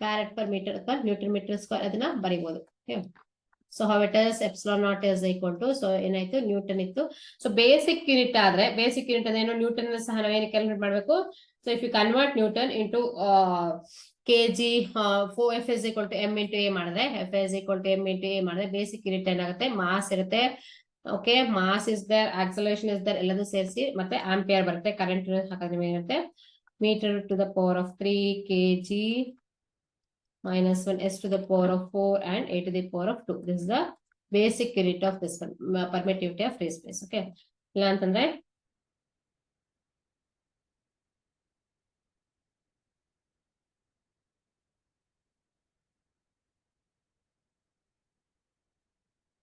farad per meter ಅಥವಾ Newton meter square ಅದನ್ನ ಬರೀಬಹುದು. So how it is epsilon naught is equal to, so ಏನಾಯ್ತು Newton ಇತ್ತು. So basic unit ಆದ್ರೆ basic unit ಅದೇನೋ Newton ಸಹ ನಾವೇನು ಕ್ಯಾಲ್ಕುಲೇಟ್ ಮಾಡಬೇಕು. So if you convert Newton into kg, F is equal to m into a ಮಾಡಿದ್ರೆ F is equal to m into a ಮಾಡಿದ್ರೆ basic unit ಏನಾಗುತ್ತೆ mass ಇರುತ್ತೆ. Okay, mass is there, acceleration is there, ಎಲ್ಲದೂ ಸೇರಿಸಿ ಮತ್ತೆ ampere ಬರುತ್ತೆ. Current ಹಾಕಿದ್ರೆ ಏನಿರುತ್ತೆ meter to the power of 3 kg minus 1 s to the power of 4 and a to the power of 2. This is the basic unit of this one, permittivity of free space. Okay, ಇಲ್ಲ ಅಂತಂದ್ರೆ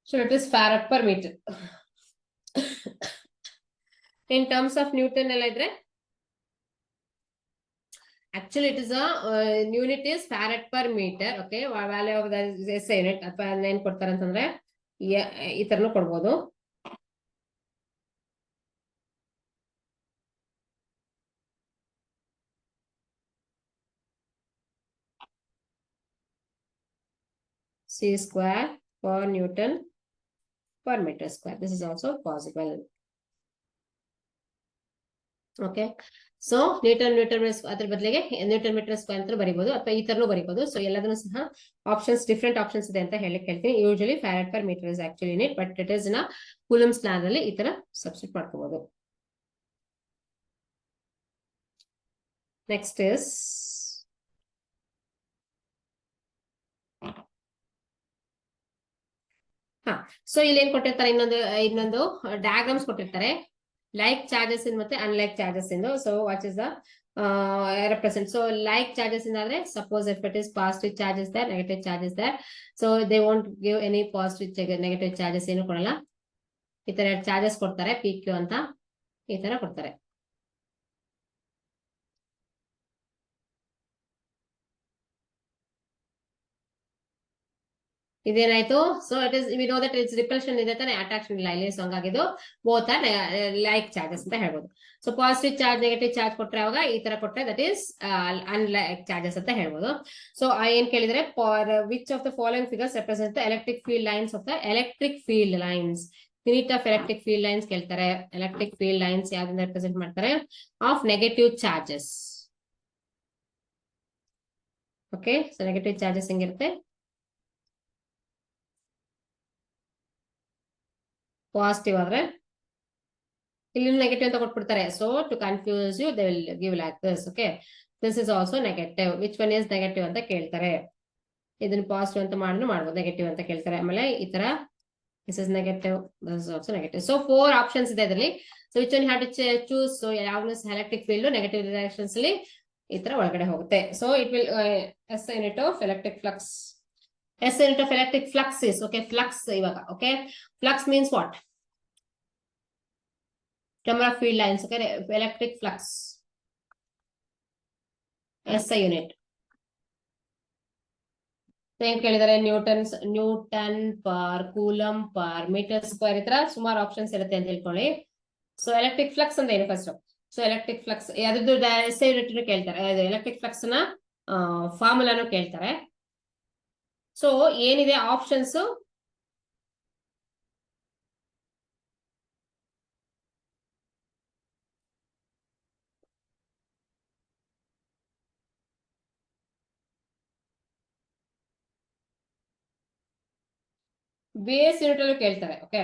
so it is farad per meter. In terms of Newton ಎಲ್ಲ ಇದ್ರೆ actually it is a unit is farad per meter. Okay, value of that is SI unit ಅಥವಾ ಏನು ಕೊಡ್ತಾರೆ ಅಂತಂದ್ರೆ ಈ ತರನು ಕೊಡಬಹುದು. C square per Newton per meter square. This is also possible. Okay. So Newton ಅದ್ರ ಬದಲಿಗೆ ನ್ಯೂಟನ್ ಮೀಟರ್ ಸ್ಕ್ವೇರ್ ಅಂತ ಬರೀಬಹುದು, ಅಥವಾ ಈ ತರನು ಬರೀಬಹುದು. ಸೊ ಎಲ್ಲದನ್ನು ಸಹ ಆಪ್ಷನ್ಸ್, ಡಿಫ್ರೆಂಟ್ ಆಪ್ಷನ್ಸ್ ಇದೆ ಅಂತ ಹೇಳಿ ಹೇಳ್ತೀನಿ. Usually farad per metre is actually in it, but it is ನ ಕೂಲಮ್ಸ್ ಲಾ ದಲ್ಲಿ ಈ ತರ ಸಬ್ಸ್ಟಿಟ್ಯೂಟ್ ಮಾಡ್ಕೋಬಹುದು. ನೆಕ್ಸ್ಟ್ ಇಸ್ ಸೊ ಇಲ್ಲಿ ಏನ್ ಕೊಟ್ಟಿರ್ತಾರೆ, ಇನ್ನೊಂದು ಡಯಾಗ್ರಾಮ್ಸ್ ಕೊಟ್ಟಿರ್ತಾರೆ, ಲೈಕ್ ಚಾರ್ಜಸ್ ಇನ್ ಮತ್ತೆ ಅನ್ಲೈಕ್ ಚಾರ್ಜಸ್ ಇಂದು. So what is the represent. So like charges in ಆದ್ರೆ suppose if it is positive charges there, negative charges there, so they won't give any positive negative charges ಏನು ಕೊಡಲ್ಲ. ಈ ತರ charges ಕೊಡ್ತಾರೆ, P Q ಅಂತ ಈ ತರ ಕೊಡ್ತಾರೆ. ಇದೇನಾಯ್ತು, so it is we know that it's repulsion ಇದೆ ತಾನೆ, ಅಟ್ರಾಕ್ಷನ್ ಇಲ್ಲ ಇಲ್ಲಿ. ಸೊ ಹಂಗಾಗಿದ್ದು ಬೋತ್ ಆರ್ ಲೈಕ್ ಚಾರ್ಜಸ್ ಅಂತ ಹೇಳ್ಬೋದು. So positive charge negative charge ಕೊಟ್ರೆ ಅವಾಗ ಈ ತರ ಕೊಟ್ರೆ ದಟ್ ಈಸ್ ಅನ್ಲೈಕ್ ಚಾರ್ಜಸ್ ಅಂತ ಹೇಳ್ಬೋದು. ಸೊ ಏನ್ ಕೇಳಿದ್ರೆ, for which of the following figures represent the electric field lines of the electric field lines. Unit of electric field lines ಕೇಳ್ತಾರೆ. ಎಲೆಕ್ಟ್ರಿಕ್ ಫೀಲ್ಡ್ ಲೈನ್ಸ್ ಯಾವ್ದಿಂದ ರೆಪ್ರೆಸೆಂಟ್ ಮಾಡ್ತಾರೆ, of negative charges. Okay, so negative charges ಹೆಂಗಿರುತ್ತೆ, positive ಆದ್ರೆ ಇಲ್ಲಿ negative ಅಂತ ಕೊಟ್ಬಿಡ್ತಾರೆ. So to confuse you they will give like this. Okay, this is also negative, which one is negative ಅಂತ ಕೇಳ್ತಾರೆ. ಇದನ್ನ ಪಾಸಿಟಿವ್ ಅಂತ ಮಾಡ್ಬೋದು, ನೆಗೆಟಿವ್ ಅಂತ ಕೇಳ್ತಾರೆ. ಆಮೇಲೆ ಈ ತರ this is negative, this is also negative. So 4 options ಇದೆ ಇದರಲ್ಲಿ. So which one have to choose. So ಯಾವ್ದು ಎಲೆಕ್ಟ್ರಿಕ್ ಫೀಲ್ಡ್ ನೆಗೆಟಿವ್ ಡೈರೆಕ್ಷನ್ಸ್ ಅಲ್ಲಿ ಈ ತರ ಒಳಗಡೆ ಹೋಗುತ್ತೆ. So it will S unit of electric flux. S unit of electric flux is, okay, flux ಇವಾಗ. Okay, flux means what, number of field lines. Okay, electric flux, SI unit. ಏನ್ ಕೇಳಿದಾರೆ, newton per coulomb per metre square, ಈ ತರ ಸುಮಾರು options ಇರುತ್ತೆ ಅಂತ ತಿಳ್ಕೊಳ್ಳಿ. So electric flux ಅಂತ ಏನು ಫಸ್ಟ್. ಸೊ ಎಲೆಕ್ಟ್ರಿಕ್ ಫ್ಲಕ್ಸ್ ಯಾವ್ದು SI ಯೂನಿಟ್ ಕೇಳ್ತಾರೆ, ಎಲೆಕ್ಟ್ರಿಕ್ ಫ್ಲಕ್ಸ್ ನ ಫಾರ್ಮುಲಾನು ಕೇಳ್ತಾರೆ. ಸೊ ಏನಿದೆ ಆಪ್ಷನ್ಸ್, ಬೇಸ್ ಯೂನಿಟ್ ಅಲ್ಲೂ ಕೇಳ್ತಾರೆ. Okay,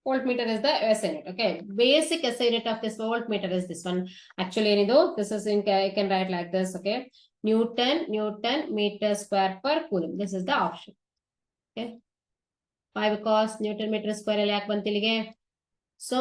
voltmeter is the SI unit. Okay, basic SI unit of this voltmeter is this one. Actually, this is in, I can write like this. Okay, Newton meter square per coulomb. This is the option. Okay, why? Because Newton meter square ಅಲ್ಲಿ ಯಾಕೆ ಬಂತು ಇಲ್ಲಿಗೆ. So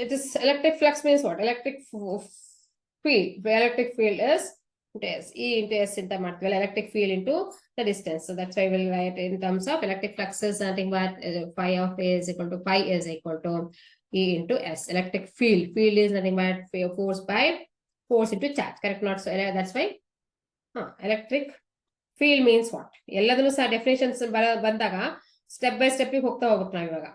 it is electric flux means what? Electric field. Electric field is E into S into electric field into the distance. So that's why we'll write in terms of electric flux is nothing but phi of A is equal to phi is equal to E into S. Electric field is nothing but force by force into charge. Correct? Not so. That's why electric field means what? ಎಲ್ಲದನ್ನು ಸಹ definitions ಬಂದಾಗ step by step ಹೋಗ್ತಾ ಹೋಗುತ್ತೆ ನಾವು ಇವಾಗ.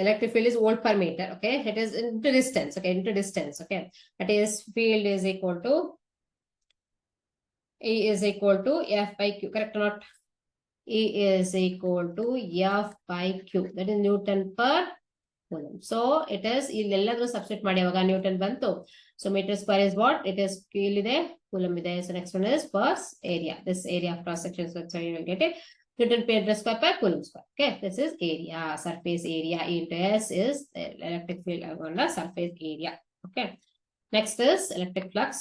Electric field is volt per meter. Okay, it is into distance. Okay, into distance. Okay, that is field is equal to E is equal to F by Q. Correct or not? E is equal to F by Q. That is Newton per coulomb. So it is ಇಲ್ಲೆಲ್ಲದೂ substitute ಮಾಡಿ ಅವಾಗ Newton ಬಂತು. So meter square is what? It is field ಇದೆ, coulomb ಇದೆ. So next one is first area. This area of cross section. So you will get it. Newton meter square per coulomb square. Okay, this is area, surface area. E into S is electric field on the surface area. Okay, next is electric flux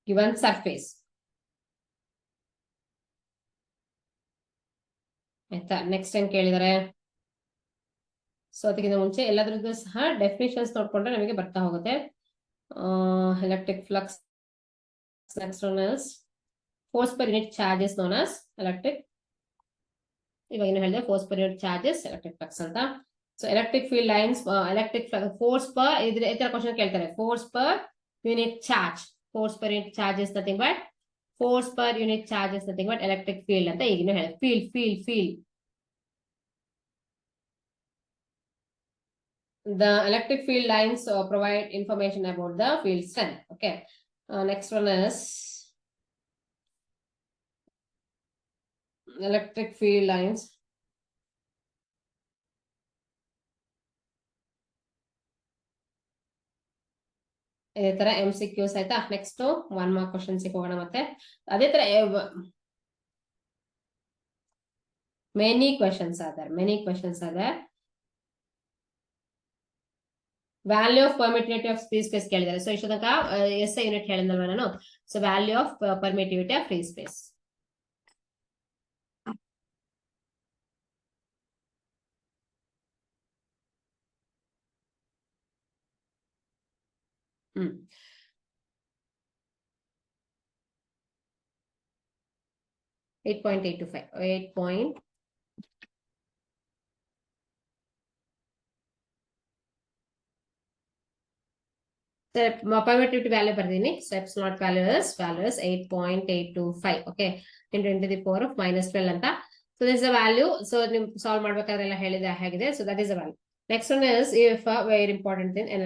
given surface. ಆಯ್ತಾ, next ಏನ್ ಕೇಳಿದಾರೆ. So ಅದಕ್ಕಿಂತ ಮುಂಚೆ ಎಲ್ಲದ್ರದ್ದು ಸಹ definitions ನೋಡ್ಕೊಂಡ್ರೆ ನಮಗೆ ಬರ್ತಾ ಹೋಗುತ್ತೆ. Electric flux, next one is force per unit charge is known as electric. ಇವಾಗ ಏನು ಹೇಳಿದೆ force per unit charges electric flux ಅಂತ. So electric field lines electric force per ಈ ತರ ಕ್ವಶನ್ ಕೇಳ್ತಾರೆ. Force per unit charge. Force per unit charge is nothing but force per unit charge is nothing but electric field ಅಂತ ಈಗಿನ ಹೇಳಿ. Field. The electric field lines provide information about the field strength. Okay. Next one is electric field lines. ಇದೇ ತರ MCQs ಆಯ್ತಾ. Next 1 mark questions ಹೋಗೋಣ. ಮತ್ತೆ ಅದೇ ತರ many questions are there. Value of permittivity of free space ಕೇಳಿದ್ದಾರೆ. So ಇಷ್ಟು ತನಕ SI ಯೂನಿಟ್ ಹೇಳಿದ್ನಲ್ವಾ ನಾನು. So value of permittivity of free space. Hmm 8.825 permittivity value ಬರ್ತೀನಿ. So epsilon value is 8.825. Okay, into the power of -12 ಅಂತ. So this is the value. So ನೀವು solve ಮಾಡಬೇಕಾದ್ರೆ ಎಲ್ಲ ಹೇಳಿದೆ ಹೇಗಿದೆ. So that is the value. Next one is if a very important thing, an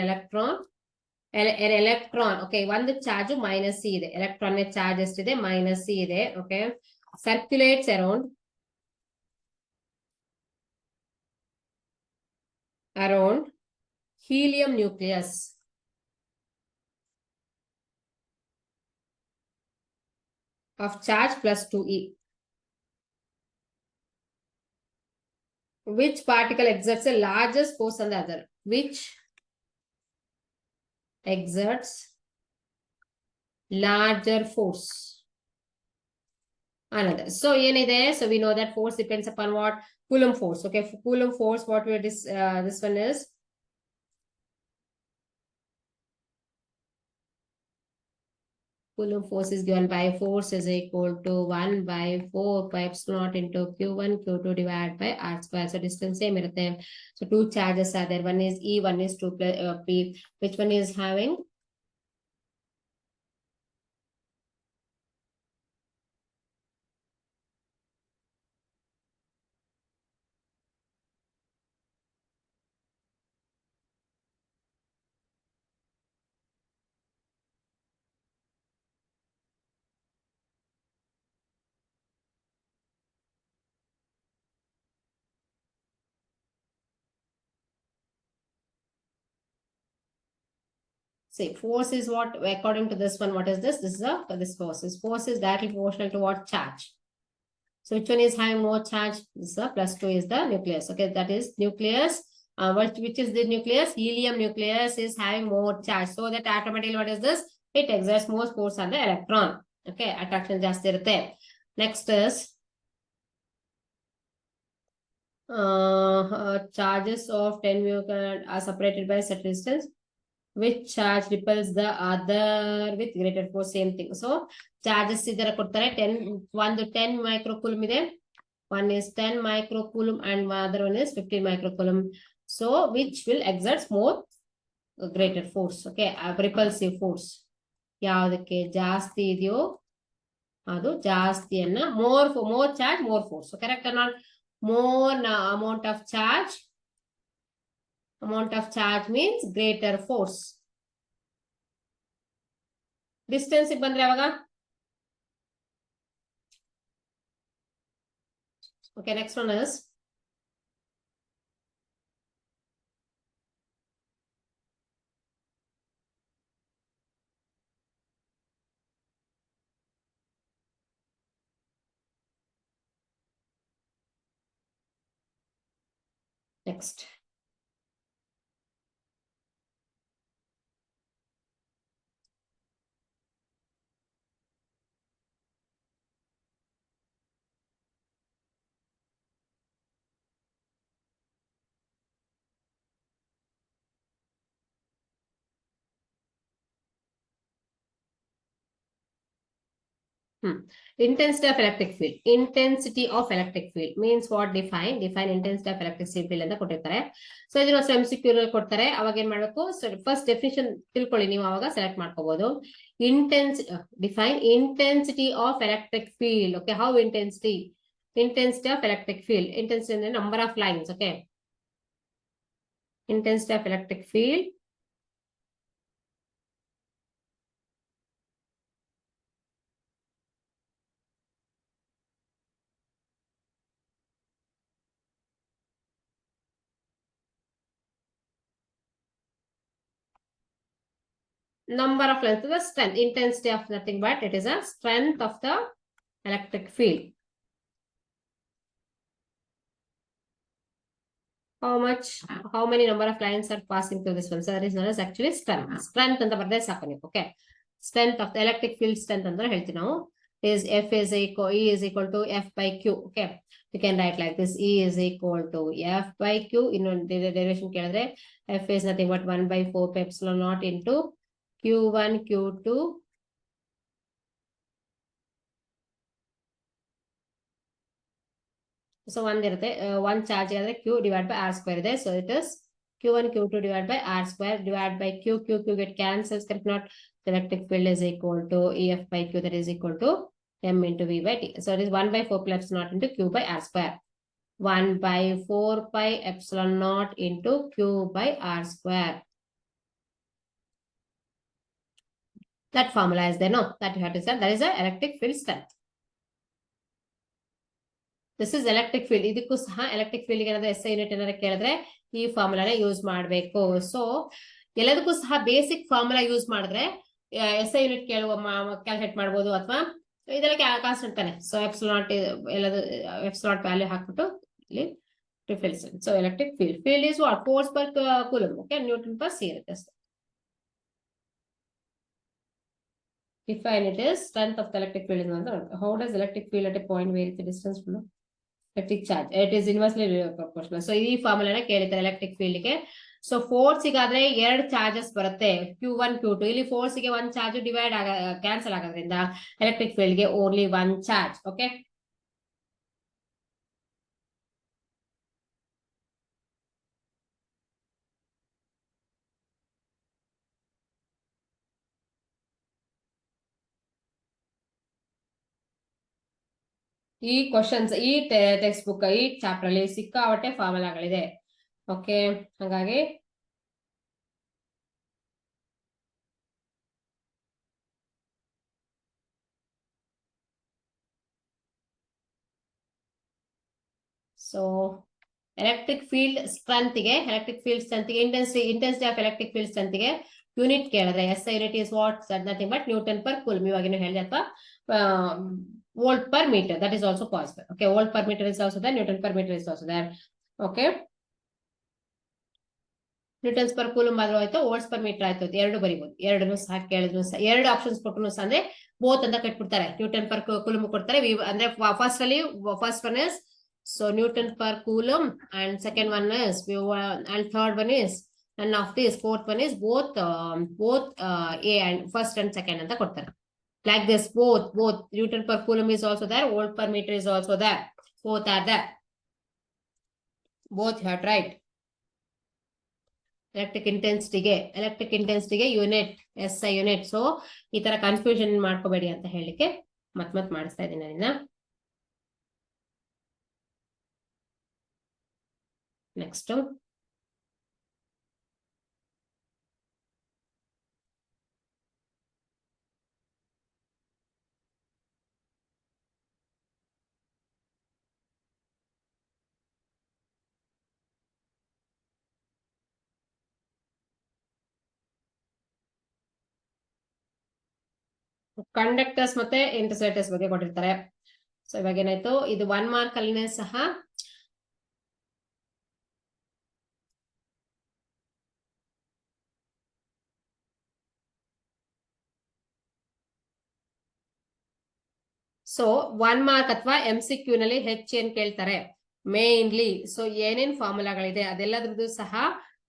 electron. Okay, ಒಂದು charge -c ಇದೆ. Electron charge ಎಷ್ಟಿದೆ? -c ಇದೆ. Okay, circulates around helium nucleus of charge +2e. Which particle exerts the largest force on the other? Which exerts larger force? Another. So ಏನಿದೆ? So we know that force depends upon what? Coulomb force. Okay, for Coulomb force, what we this one is Coulomb force is given by force is equal to 1 by 4 pi epsilon into q1 q2 divided by r square. So distance same irutte. So two charges are there. One is E, one is 2 plus p. Which one is having? Say force is what? According to this one, what is this? This is this force. This force is directly proportional to what? Charge. So which one is having more charge? This is +2 is the nucleus. Okay, that is nucleus. Which is the nucleus? Helium nucleus is having more charge. So that automatically what is this? It exerts more force on the electron. Okay, attraction ಜಾಸ್ತಿ ಇರುತ್ತೆ. Next is charges of 10 mu are separated by set distance. Which charge repels the other with greater force? Same thing. So charges ಇದರ ಕೊಡ್ತಾರೆ. 10 microcoulomb ಇದೆ. One is 10 microcoulomb and other one is 15 microcoulomb. So which will exert more greater force? Okay, repulsive force. ಯಾವುದಕ್ಕೆ ಜಾಸ್ತಿ ಇದೆಯೋ ಅದು ಜಾಸ್ತಿಯನ್ನ more charge more force. So correct or not? More amount of charge means greater force. Distance ಬಂದ್ರೆ ಯಾವಾಗ? Okay, next one is next. Intensity of electric field. Intensity of electric field means what? Define intensity of electric field ಅಂತ ಕೊಟ್ಟಿರ್ತಾರೆ. So ಇದನ್ನ MCQ ಕೊಡ್ತಾರೆ. ಅವಾಗ ಏನ್ ಮಾಡ್ಬೇಕು? First definition ತಿಳ್ಕೊಳ್ಳಿ, ನೀವು ಅವಾಗ ಸೆಲೆಕ್ಟ್ ಮಾಡ್ಕೋಬಹುದು. Define intensity of electric field. Okay, how intensity of electric field. Intensity ಅಂದ್ರೆ number of lines. Okay, intensity of electric field. Number of length, the strength, intensity of nothing but it is a strength of the electric field. How many number of lines are passing through this one? So that is known as actually strength. Strength ಅಂತ ಬರ್ದೆ ಸಾಕು ನೀವು. Okay, strength of the electric field strength ಅಂದ್ರೆ ಹೇಳ್ತೀವಿ ನಾವು. Is F is equal, E is equal to F by Q. Okay, you can write like this: E is equal to F by Q. ಇನ್ನೊಂದು derivation ಕೇಳಿದ್ರೆ F is nothing but 1 by 4 pi epsilon naught into Q1 Q2 so one irutte one charge adre Q divided by R square ಇದೆ. So it is Q1 Q2 divided by R square divided by Q. Q get cancels, correct? Not the electric field is equal to EF by Q, that is equal to M into V by T. So it is 1 by 4 pi epsilon naught into Q by R square. 1 by 4 pi epsilon naught into Q by R square. That formula is there, no? That you have to say. That is the electric field strength. This is electric field. ಇದಕ್ಕೂ ಸಹ electric field ಗೆ ಏನಾದ್ರು SI unit ಏನಾದ್ರು ಕೇಳಿದ್ರೆ ಈ ಫಾರ್ಮುಲಾನ use ಮಾಡಬೇಕು. So ಎಲ್ಲದಕ್ಕೂ ಸಹ ಬೇಸಿಕ್ ಫಾರ್ಮುಲಾ ಯೂಸ್ ಮಾಡಿದ್ರೆ SI ಯೂನಿಟ್ ಕ್ಯಾಲ್ಕುಲೇಟ್ ಮಾಡಬಹುದು, ಅಥವಾ ಇದೆಲ್ಲ ಕಾನ್ಸ್ಟೆಂಟ್ ತಾನೆ. ಸೊ ಎಪ್ಸಿಲಾನ್ ಎಲ್ಲದು ಎಪ್ಸಿಲಾನ್ ವ್ಯಾಲ್ಯೂ ಹಾಕ್ಬಿಟ್ಟು ಇಲ್ಲಿ refills. So electric field is what? Force per coulomb. Okay, newton per C ಇರುತ್ತೆ ಅಷ್ಟೇ. Define it is strength of the electric field is another. How does electric field at a point vary the distance from the electric charge? It is inversely proportional. So ಈ ಫಾರ್ಮುಲಾನ ಕೇಳಿದ್ದಾರೆ electric field ಗೆ. So force ಗಾದ್ರೆ 2 charges ಬರುತ್ತೆ, Q1 Q2. ಇಲ್ಲಿ force ಗೆ 1 charge divide cancel ಆಗೋದ್ರಿಂದ electric field ಗೆ only 1 charge. Okay, ಈ questions ಈ ಟೆಕ್ಸ್ಟ್ ಬುಕ್ ಈ ಚಾಪ್ಟರ್ ಅಲ್ಲಿ ಸಿಕ್ಕಾಪಟ್ಟೆ ಫಾರ್ಮುಲಾಗಳಿದೆ. ಓಕೆ, ಹಾಗಾಗಿ ಸೊ ಎಲೆಕ್ಟ್ರಿಕ್ ಫೀಲ್ಡ್ ಸ್ಟ್ರೆಂತ್ ಗೆ intensity of electric field strength ಗೆ ಯೂನಿಟ್ ಕೇಳಿದ್ರೆ SI unit is what? Nothing but Newton per coulomb. ಇವಾಗಿನ ಹೇಳಿದೆ, ಅಥವಾ volt per meter. That is also possible. Okay, volt per meter is also there, Newton per meter is also there. Okay, Newtons per coulomb ಆದ್ರೂ ಆಯ್ತು, volts per meter ಆಯ್ತು, ಎರಡು ಬರಿಬಹುದು. ಎರಡನ್ನು ಸಹ ಕೇಳಿದ್ರು ಸಹ, ಎರಡು ಆಪ್ಷನ್ಸ್ ಕೊಟ್ಟರು ಸಹ ಅಂದ್ರೆ ಬೋತ್ ಅಂತ ಕಟ್ಬಿಡ್ತಾರೆ. ನ್ಯೂಟನ್ ಪರ್ ಕೂಲಮ್ ಕೊಡ್ತಾರೆ ಅಂದ್ರೆ first one is so Newton per coulomb, and second one is and third one is none of this, fourth one is both A and first and second ಅಂತ ಕೊಡ್ತಾರೆ. Like this, both Newton per coulomb is also there, volt per meter is also there, both are there, both you have tried. Electric ಇಂಟೆನ್ಸಿಟಿಗೆ unit SI unit. So ಈ ತರ confusion ಮಾಡ್ಕೋಬೇಡಿ ಅಂತ ಹೇಳಿಕ್ಕೆ ಮತ್ ಮಾಡಿಸ್ತಾ ಇದ್ದೀನಿ ಅದನ್ನ. ನೆಕ್ಸ್ಟ್ ಕಂಡಕ್ಟರ್ಸ್ ಮತ್ತೆ ಇಂಟರ್ಸೆಪ್ಟರ್ಸ್ ಬಗ್ಗೆ ಕೊಟ್ಟಿರ್ತಾರೆ. ಸೊ ಇವಾಗ ಏನಾಯ್ತು, ಇದು 1 ಮಾರ್ಕ್ ಅಲ್ಲಿನೇ ಸಹ ಸೊ 1 ಮಾರ್ಕ್ ಅಥವಾ MCQ ನಲ್ಲಿ ಏನ್ ಕೇಳ್ತಾರೆ ಮೇನ್ಲಿ. ಸೊ ಏನೇನ್ ಫಾರ್ಮುಲಾಗಳಿದೆ ಅದೆಲ್ಲದ್ರದ್ದು ಸಹ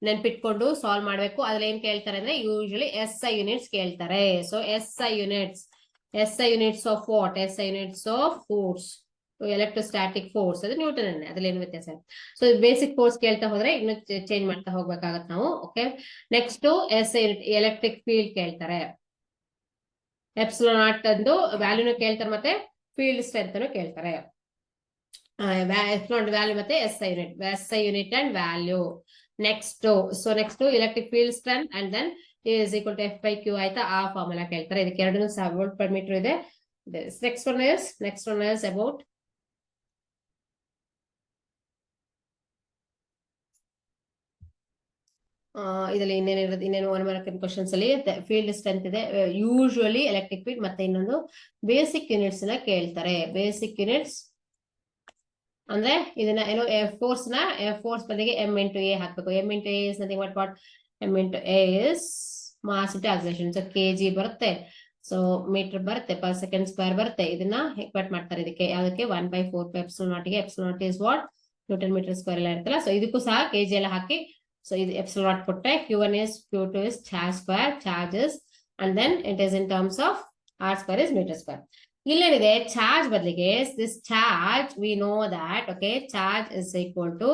ನೆನ್ಪಿಟ್ಕೊಂಡು ಸಾಲ್ವ್ ಮಾಡ್ಬೇಕು. ಅದ್ರಲ್ಲಿ ಏನ್ ಕೇಳ್ತಾರೆ ಅಂದ್ರೆ ಯೂಶಲಿ SI ಯೂನಿಟ್ಸ್ ಕೇಳ್ತಾರೆ. So SI units SI units of what? SI units of force. Electrostatic force ಅದು ನ್ಯೂಟನ್ ಅನ್ನೇ, ಅದ್ರಲ್ಲಿ ಏನು ವ್ಯತ್ಯಾಸ. ಸೊ ಬೇಸಿಕ್ ಫೋರ್ಸ್ ಕೇಳ್ತಾ ಹೋದ್ರೆ ಇನ್ನು ಚೇಂಜ್ ಮಾಡ್ತಾ ಹೋಗ್ಬೇಕಾಗತ್ತೆ ನಾವು. Okay, next SI unit electric field ಕೇಳ್ತಾರೆ. ಎಪ್ಸಿಲಾನ್ ನಾಟ್ ಅಂದು ವ್ಯಾಲ್ಯೂನು ಕೇಳ್ತಾರೆ, ಮತ್ತೆ ಫೀಲ್ಡ್ ಸ್ಟ್ರೆಂತ್ ಅನ್ನು ಕೇಳ್ತಾರೆ. ಎಪ್ಸಿಲಾನ್ ವ್ಯಾಲ್ಯೂ ಮತ್ತೆ SI unit and value. Next electric field strength and then is equal to F/Q ಆಯ್ತಾ, ಆ ಫಾರ್ಮುಲಾ ಕೇಳ್ತಾರೆ. ಇದಕ್ಕೆ ಎರಡೂ ವೋಲ್ಟ್ ಪರ್ ಮೀಟರ್ ಇದೆ. ನೆಕ್ಸ್ಟ್ ಒನ್ ಇಸ್ ಅಬೌಟ್ ಇದರಲ್ಲಿ ಇನ್ನೇನು 1 ಮಾರ್ಕ್ ಕ್ವಶನ್ಸ್ ಅಲ್ಲಿ ಫೀಲ್ಡ್ ಸ್ಟ್ರೆಂತ್ ಇದೆ. ಯೂಶುವಲಿ ಎಲೆಕ್ಟ್ರಿಕ್ ಫೀಲ್ಡ್ ಮತ್ತೆ ಇನ್ನೊಂದು ಬೇಸಿಕ್ ಯೂನಿಟ್ಸ್ ನ ಕೇಳ್ತಾರೆ. ಬೇಸಿಕ್ ಯೂನಿಟ್ಸ್ ಅಂದ್ರೆ ಇದನ್ನ ಏನೋ ಫೋರ್ಸ್ ಬದಲಿಗೆ M into A ಹಾಕ್ಬೇಕು. M into A is nothing but what? M into A is mass into acceleration. So kg ಬರುತ್ತೆ, ಸೊ ಮೀಟರ್ ಬರುತ್ತೆ, per second square ಬರುತ್ತೆ. ಇದನ್ನ ಕಟ್ ಮಾಡ್ತಾರೆ ಇದಕ್ಕೆ ಯಾವ್ದಕ್ಕೆ 1/4 ಗೆ epsilon nought is what? Newton metre square ಎಲ್ಲ ಇರ್ತಲ್ಲ. ಸೊ ಇದಕ್ಕೂ ಸಹ kg ಎಲ್ಲ ಹಾಕಿ, ಸೊ ಇದು ಎಪ್ಸಿಲಾನ್ ನಾಟ್ ಕೊಟ್ಟೆ. Q1 is Q2 is charge square, charges, and then it is in terms of R square is meter square. ಇಲ್ಲೇನಿದೆ charge ಬದಲಿಗೆ this charge we know that okay charge is equal to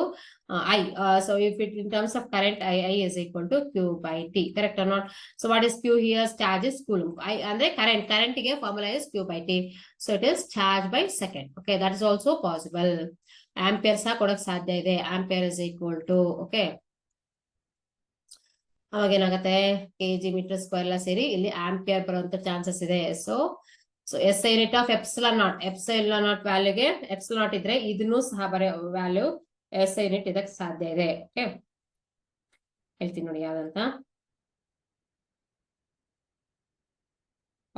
I. So if it in terms of current I is equal to Q by T, correct or not? So what is Q here? Charge is coulomb. I ಅಂದ್ರೆ current ಗೆ formula is Q by T. So it is charge by second. Okay, that is also possible. Ampere ಸಹ ಕೊಡಕ್ ಸಾಧ್ಯ ಇದೆ. Ampere is equal to okay, ಅವಾಗ ಏನಾಗುತ್ತೆ kg metre square ಎಲ್ಲ ಸೇರಿ ಇಲ್ಲಿ ಆಂಪಿಯರ್ ಬರುವಂತ ಚಾನ್ಸಸ್ ಇದೆ. So SI unit of epsilon naught ವ್ಯಾಲ್ಯೂಗೆ ಎಪ್ಸಿಲಾನ್ ನಾಟ್ ಇದ್ರೆ ಇದನ್ನು ಸಹ ಬರೋ ವ್ಯಾಲ್ಯೂ SI ಯೂನಿಟ್ ಇದಕ್ಕೆ ಸಾಧ್ಯ ಇದೆ. ಓಕೆ, ಹೇಳ್ತೀನಿ ನೋಡಿ ಯಾವ್ದಂತ.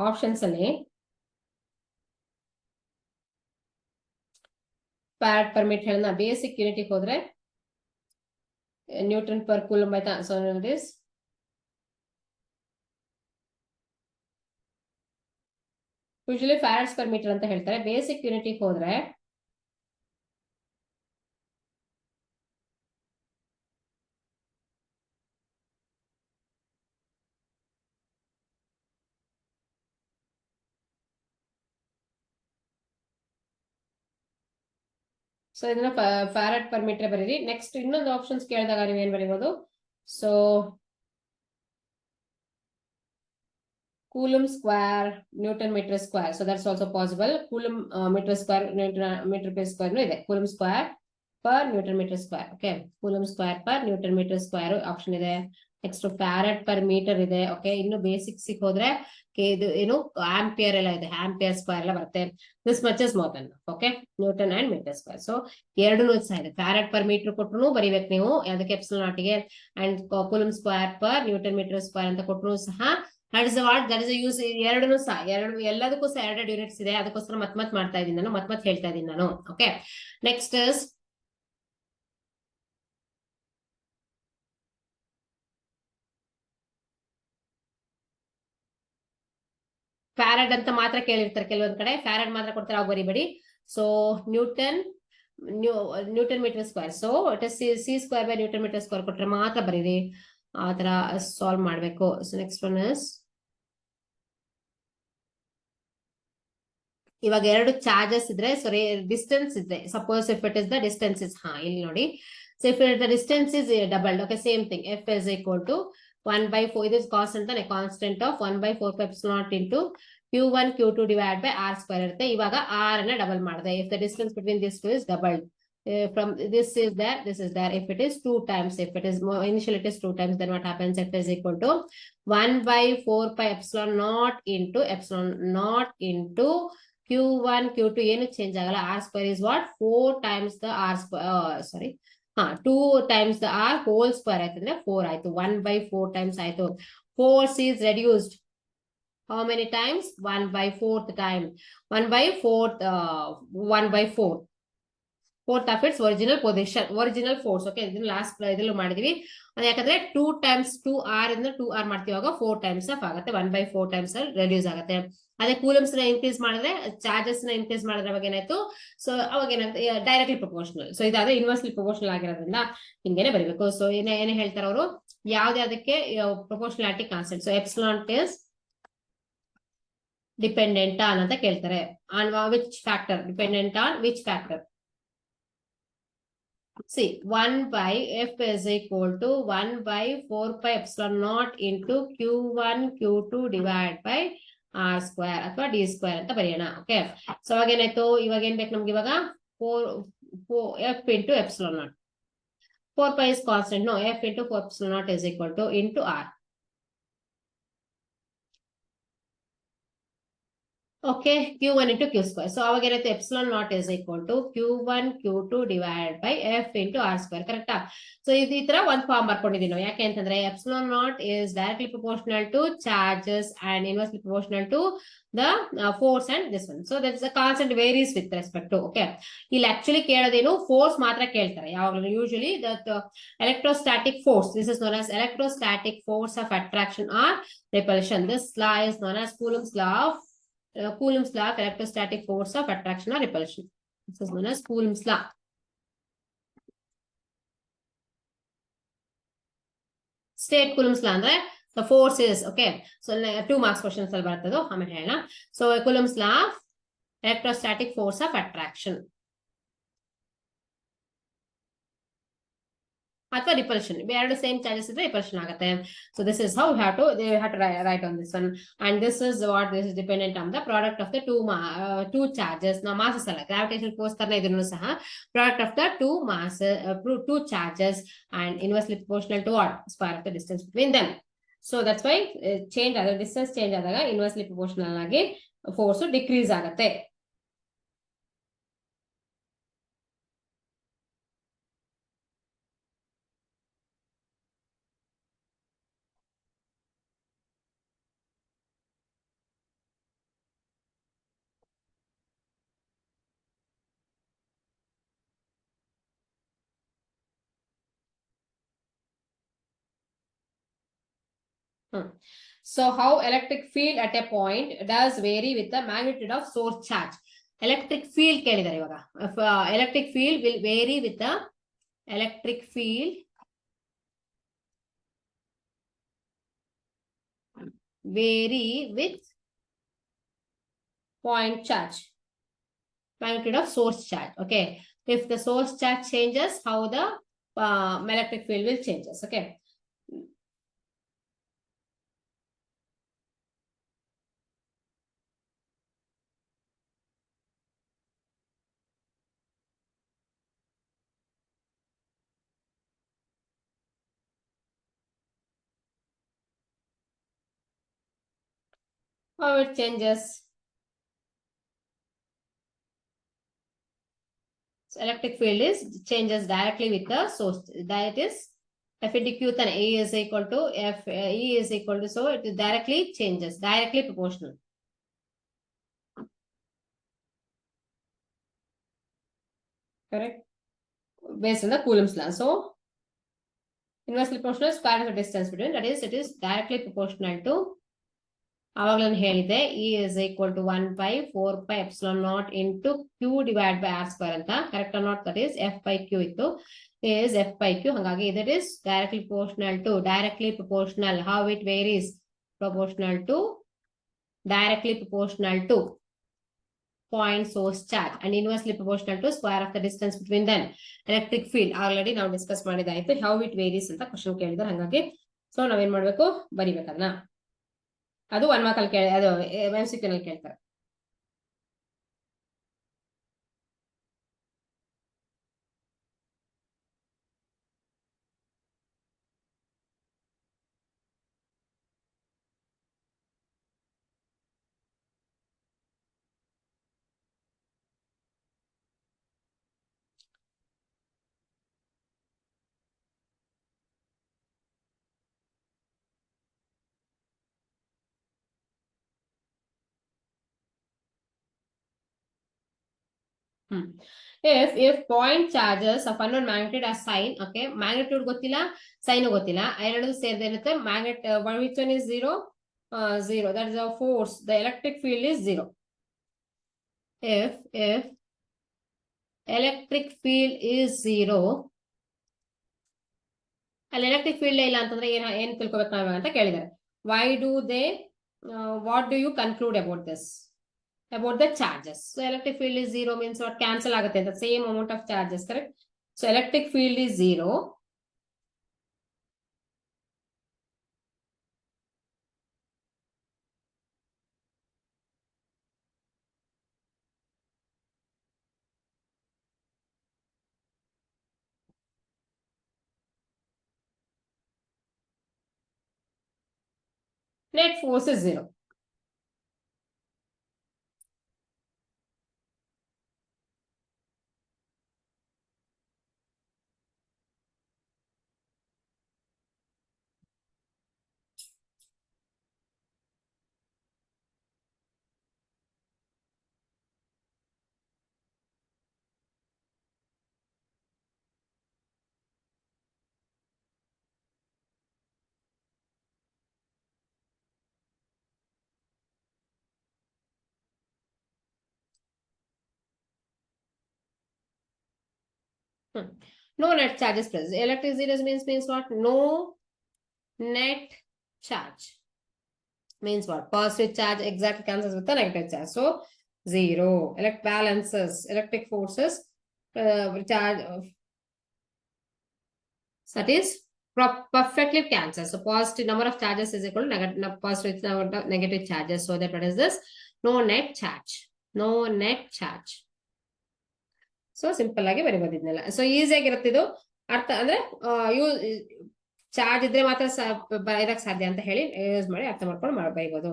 ಆಪ್ಷನ್ಸ್ ಅಲ್ಲಿ ಫ್ಯಾರಡ್ ಪರ್ ಮೀಟರ್ ಹೇಳಿದ ಬೇಸಿಕ್ ಯೂನಿಟಿಗೆ ಹೋದ್ರೆ ನ್ಯೂಟನ್ ಪರ್ ಕೂಲಂಬ್ ಆಯ್ತಾ. So it is usually farads per metre ಅಂತ ಹೇಳ್ತಾರೆ. ಬೇಸಿಕ್ ಯೂನಿಟಿಗೆ ಹೋದ್ರೆ ಸೊ ಇದನ್ನ ಫ್ಯಾರಡ್ ಪರ್ ಮೀಟರ್ ಬರೀರಿ. ನೆಕ್ಸ್ಟ್ ಇನ್ನೊಂದು ಆಪ್ಷನ್ಸ್ ಕೇಳಿದಾಗ ನೀವು ಏನ್ ಬರೀಬಹುದು? So coulomb square newton metre square. So that's also possible. Coulomb metre square metre per square ಇದೆ. Coulomb square per newton metre square. Okay, coulomb square per newton metre square option ಇದೆ. Next farad per metre ಇದೆ. Okay, ಇನ್ನು basics ಹೋದ್ರೆ ಇದು ಏನು ampere ಎಲ್ಲ ಇದೆ, ampere square ಎಲ್ಲ ಬರುತ್ತೆ. This much is more than okay newton and metre square. So ಎರಡೂ ಸಹ ಇದೆ. ಫ್ಯಾರಡ್ ಪರ್ ಮೀಟರ್ ಕೊಟ್ಟರು ಬರೀಬೇಕು ನೀವು ಅದಕ್ಕೆ ಎಪ್ಸಿಲಾನ್ ನಾಟ್ ಗೆ, and coulomb square per newton metre square ಅಂತ ಕೊಟ್ಟರು ಸಹ that is the use. ಎರಡೂ ಸಹ ಎಲ್ಲದಕ್ಕೂ ಸಹ ಎರಡು ಯೂನಿಟ್ಸ್ ಇದೆ. ಅದಕ್ಕೋಸ್ಕರ ಮತ್ ಮಾಡ್ತಾ ಇದ್ದೀನಿ ನಾನು, ಮತ್ ಹೇಳ್ತಾ ಇದ್ದೀನಿ ನಾನು. ಓಕೆ, ನೆಕ್ಸ್ಟ್ ಇಸ್ ಫ್ಯಾರಡ್ ಅಂತ ಮಾತ್ರ ಕೇಳಿರ್ತಾರೆ ಕೆಲವೊಂದ್ ಕಡೆ. ಫ್ಯಾರಡ್ ಮಾತ್ರ ಕೊಡ್ತಾರೆ, ಅವಾಗ ಬರಿಬೇಡಿ. So newton metre square. So it is C square by newton metre square ಕೊಟ್ರೆ ಮಾತ್ರ ಬರೀರಿ. ಆ ತರ ಸಾಲ್ವ್ ಮಾಡ್ಬೇಕು. ಸೊ ನೆಕ್ಸ್ಟ್ ಒನ್ ಇಸ್ ಇವಾಗ ಎರಡು ಚಾರ್ಜಸ್ ಇದ್ರೆ, ಸೊ ಡಿಸ್ಟೆನ್ಸ್ ಇದೆ. Suppose if it is the distance is ಇಲ್ಲಿ ನೋಡಿ. So if the distance is doubled, okay same thing. F is equal to 1/4. ಇದು ಕಾನ್ಸ್ಟೆಂಟ್ ತಾನೆ, constant of 1/4 epsilon naught into Q1 Q2 divide by R square ಇರುತ್ತೆ. ಇವಾಗ R ಅನ್ನ double ಮಾಡಿದೆ. If the distance between this two is doubled, from this is there. If it is 2 times, if it is initially it is 2 times, then what happens? F is equal to 1/4 pi epsilon naught into Q1 Q2 ಏನು change ಆಗಲ್ಲ. R square is what? 4 times the R square. 2 times the R whole square ಆಯ್ತಂದ್ರೆ 4 ಆಯ್ತು. 1/4 times ಆಯ್ತು. 4 is reduced. How many times? 1/4 time. 1/4 fourth of its original position, original force. Okay, ಇದನ್ನ last ಇದಲ್ಲೂ ಮಾಡಿದೀವಿ. ಯಾಕಂದ್ರೆ 2 times 2R ಇಂದ 2R ಮಾಡ್ತೀವಾಗ 4 times of ಆಗುತ್ತೆ. 1/4 times reduce ಆಗುತ್ತೆ. ಅದೇ ಕೂಲಮ್ಸ್ ನ ಇನ್ಕ್ರೀಸ್ ಮಾಡಿದ್ರೆ, ಚಾರ್ಜಸ್ ನ ಇನ್ಕ್ರೀಸ್ ಮಾಡಿದ್ರೆ ಅವಾಗ ಏನಾಯ್ತು? ಸೊ ಅವಾಗ ಏನಾಗುತ್ತೆ? Directly proportional. ಸೊ ಇದಾದ್ರೆ ಇನ್ವರ್ಸ್ಲಿ ಪ್ರಪೋರ್ಷನಲ್ ಆಗಿರೋದ್ರಿಂದ ಹಿಂಗೇನೆ ಬರೀಬೇಕು. ಸೊ ಏನೇ ಹೇಳ್ತಾರೆ ಅವರು, ಯಾವ್ದಕ್ಕೆ proportionality constant. So epsilon is dependent on ಅಂತ ಕೇಳ್ತಾರೆ. On which factor, dependent on which factor. See, 1 by f is equal to 1 by 4 pi epsilon naught into q1 q2 divided by r square ಅಥವಾ d square ಅಂತ ಬರೆಯೋಣ. Okay, so ಅವಾಗ ಏನಾಯ್ತು, ಇವಾಗ ಏನ್ ಬೇಕು ನಮ್ಗೆ, ಇವಾಗ 4 f into epsilon naught. 4 pi is constant, no, f into 4 epsilon naught is equal to into r. Okay, q1 into q square. So ಅವಾಗ ಏನಾಯ್ತು, epsilon naught is equal to q1 q2 divided by f into r square. ಕರೆಕ್ಟಾ? So ಇದು ಈ ತರ ಒಂದು form ಬರ್ಕೊಂಡಿದೀವಿ ನಾವು. ಯಾಕೆ ಅಂತಂದ್ರೆ epsilon naught is directly proportional to charges and inversely proportional to the force and this one. So that's the constant varies with respect to. Okay, ಇಲ್ಲಿ actually ಕೇಳೋದೇನು, force ಮಾತ್ರ ಕೇಳ್ತಾರೆ ಯಾವಾಗಲೂ. Usually that electrostatic force, this is known as electrostatic force of attraction or repulsion. This law is known as Coulomb's law of electrostatic force of attraction or repulsion. This is known as Coulomb's law. State Coulomb's law ಅಂದ್ರೆ the force is, okay, so 2 marks questions ಅಲ್ಲಿ ಬರ್ತದೆ, ಆಮೇಲೆ ಹೇಳೋಣ. So Coulomb's law of electrostatic force of attraction ಅಥವಾ repulsion, ಎರಡು same charges ಇದ್ರೆ repulsion ಆಗುತ್ತೆ. So this is how you have to write on this one, and this is dependent on the product of the two charges. ನಾವು masses ಅಲ್ಲ, gravitational force ತರ ಇದನ್ನು ಸಹ product of the two charges and inversely proportional to what, square of the distance between them. So that's why change ಆದಾಗ, distance change ಆದಾಗ inversely proportional ಆಗಿ force decrease ಆಗುತ್ತೆ. So how electric field at a point does vary with the magnitude of source charge. Electric field ಕೇಳಿದ್ದಾರೆ ಇವಾಗ. Electric field will vary with the point charge, magnitude of source charge. Okay, if the source charge changes, how the electric field will changes. Okay, how it changes. So electric field changes directly with the source. That is F into Q, then E is equal to F, E is equal to, so it directly changes, directly proportional. Correct? Based on the Coulomb's law. So inversely proportional square of the distance between, that is, it is directly proportional to, ಆವಾಗಲೇ ನಾನು ಹೇಳಿದೆ, E is equal to 1 by 4 pi epsilon naught into Q divided by R square ಅಂತ. Correct or not? That is F by Q ಇತ್ತು, is F by Q. ಹಾಗಾಗಿ that is directly proportional. How it varies? Directly proportional to point source charge and inversely proportional to square of the distance between them. Electric field already ನಾವು discuss ಮಾಡಿದಾಯ್ತು. How it varies ಅಂತ question ಕೇಳಿದ್ರೆ, ಹಾಗಾಗಿ so ನಾವೇನ್ ಮಾಡ್ಬೇಕು, ಬರಿಬೇಕು ಅದನ್ನ. ಅದು 1 mark ಅಲ್ಲಿ ಅದು MCQ ನಲ್ಲಿ ಕೇಳ್ತಾರೆ. If point charges of unknown magnitude are sign, okay, magnitude ಗೊತ್ತಿಲ್ಲ, sign ಗೊತ್ತಿಲ್ಲ, ಎರಡು ಸೇರಿರುತ್ತೆ. Which one is 0? 0. That is the force. The electric field is 0. If electric field is 0, ಅಲ್ಲಿ electric field ಇಲ್ಲ ಅಂತಂದ್ರೆ ಏನ್ ತಿಳ್ಕೊಬೇಕು ನಾವು ಅಂತ ಕೇಳಿದ್ದಾರೆ. Why do they what do you conclude about this? About the charges. So electric field is 0 means what? Cancel ಆಗುತ್ತೆ ಅಂತ, same amount of charges, correct? So electric field is 0. Net force is 0. No net charges present. Electric zeros means what? No net charge. Means what? Positive charge exactly cancels with the negative charge. So 0. Balances. Electric forces charge that is perfectly cancels. So positive number of charges is equal to positive number of negative charges. So that what is this? No net charge. No net charge. So simple ಆಗಿ ಬರಿಬೋದಿದ್ನಲ್ಲ. So easy ಆಗಿರುತ್ತೆ ಇದು. ಅರ್ಥ ಅಂದ್ರೆ charge ಇದ್ರೆ ಮಾತ್ರ ಬರೆಯಕ್ ಸಾಧ್ಯ ಅಂತ ಹೇಳಿ ಯೂಸ್ ಮಾಡಿ ಅರ್ಥ ಮಾಡ್ಕೊಂಡು ಬರಿಬೋದು.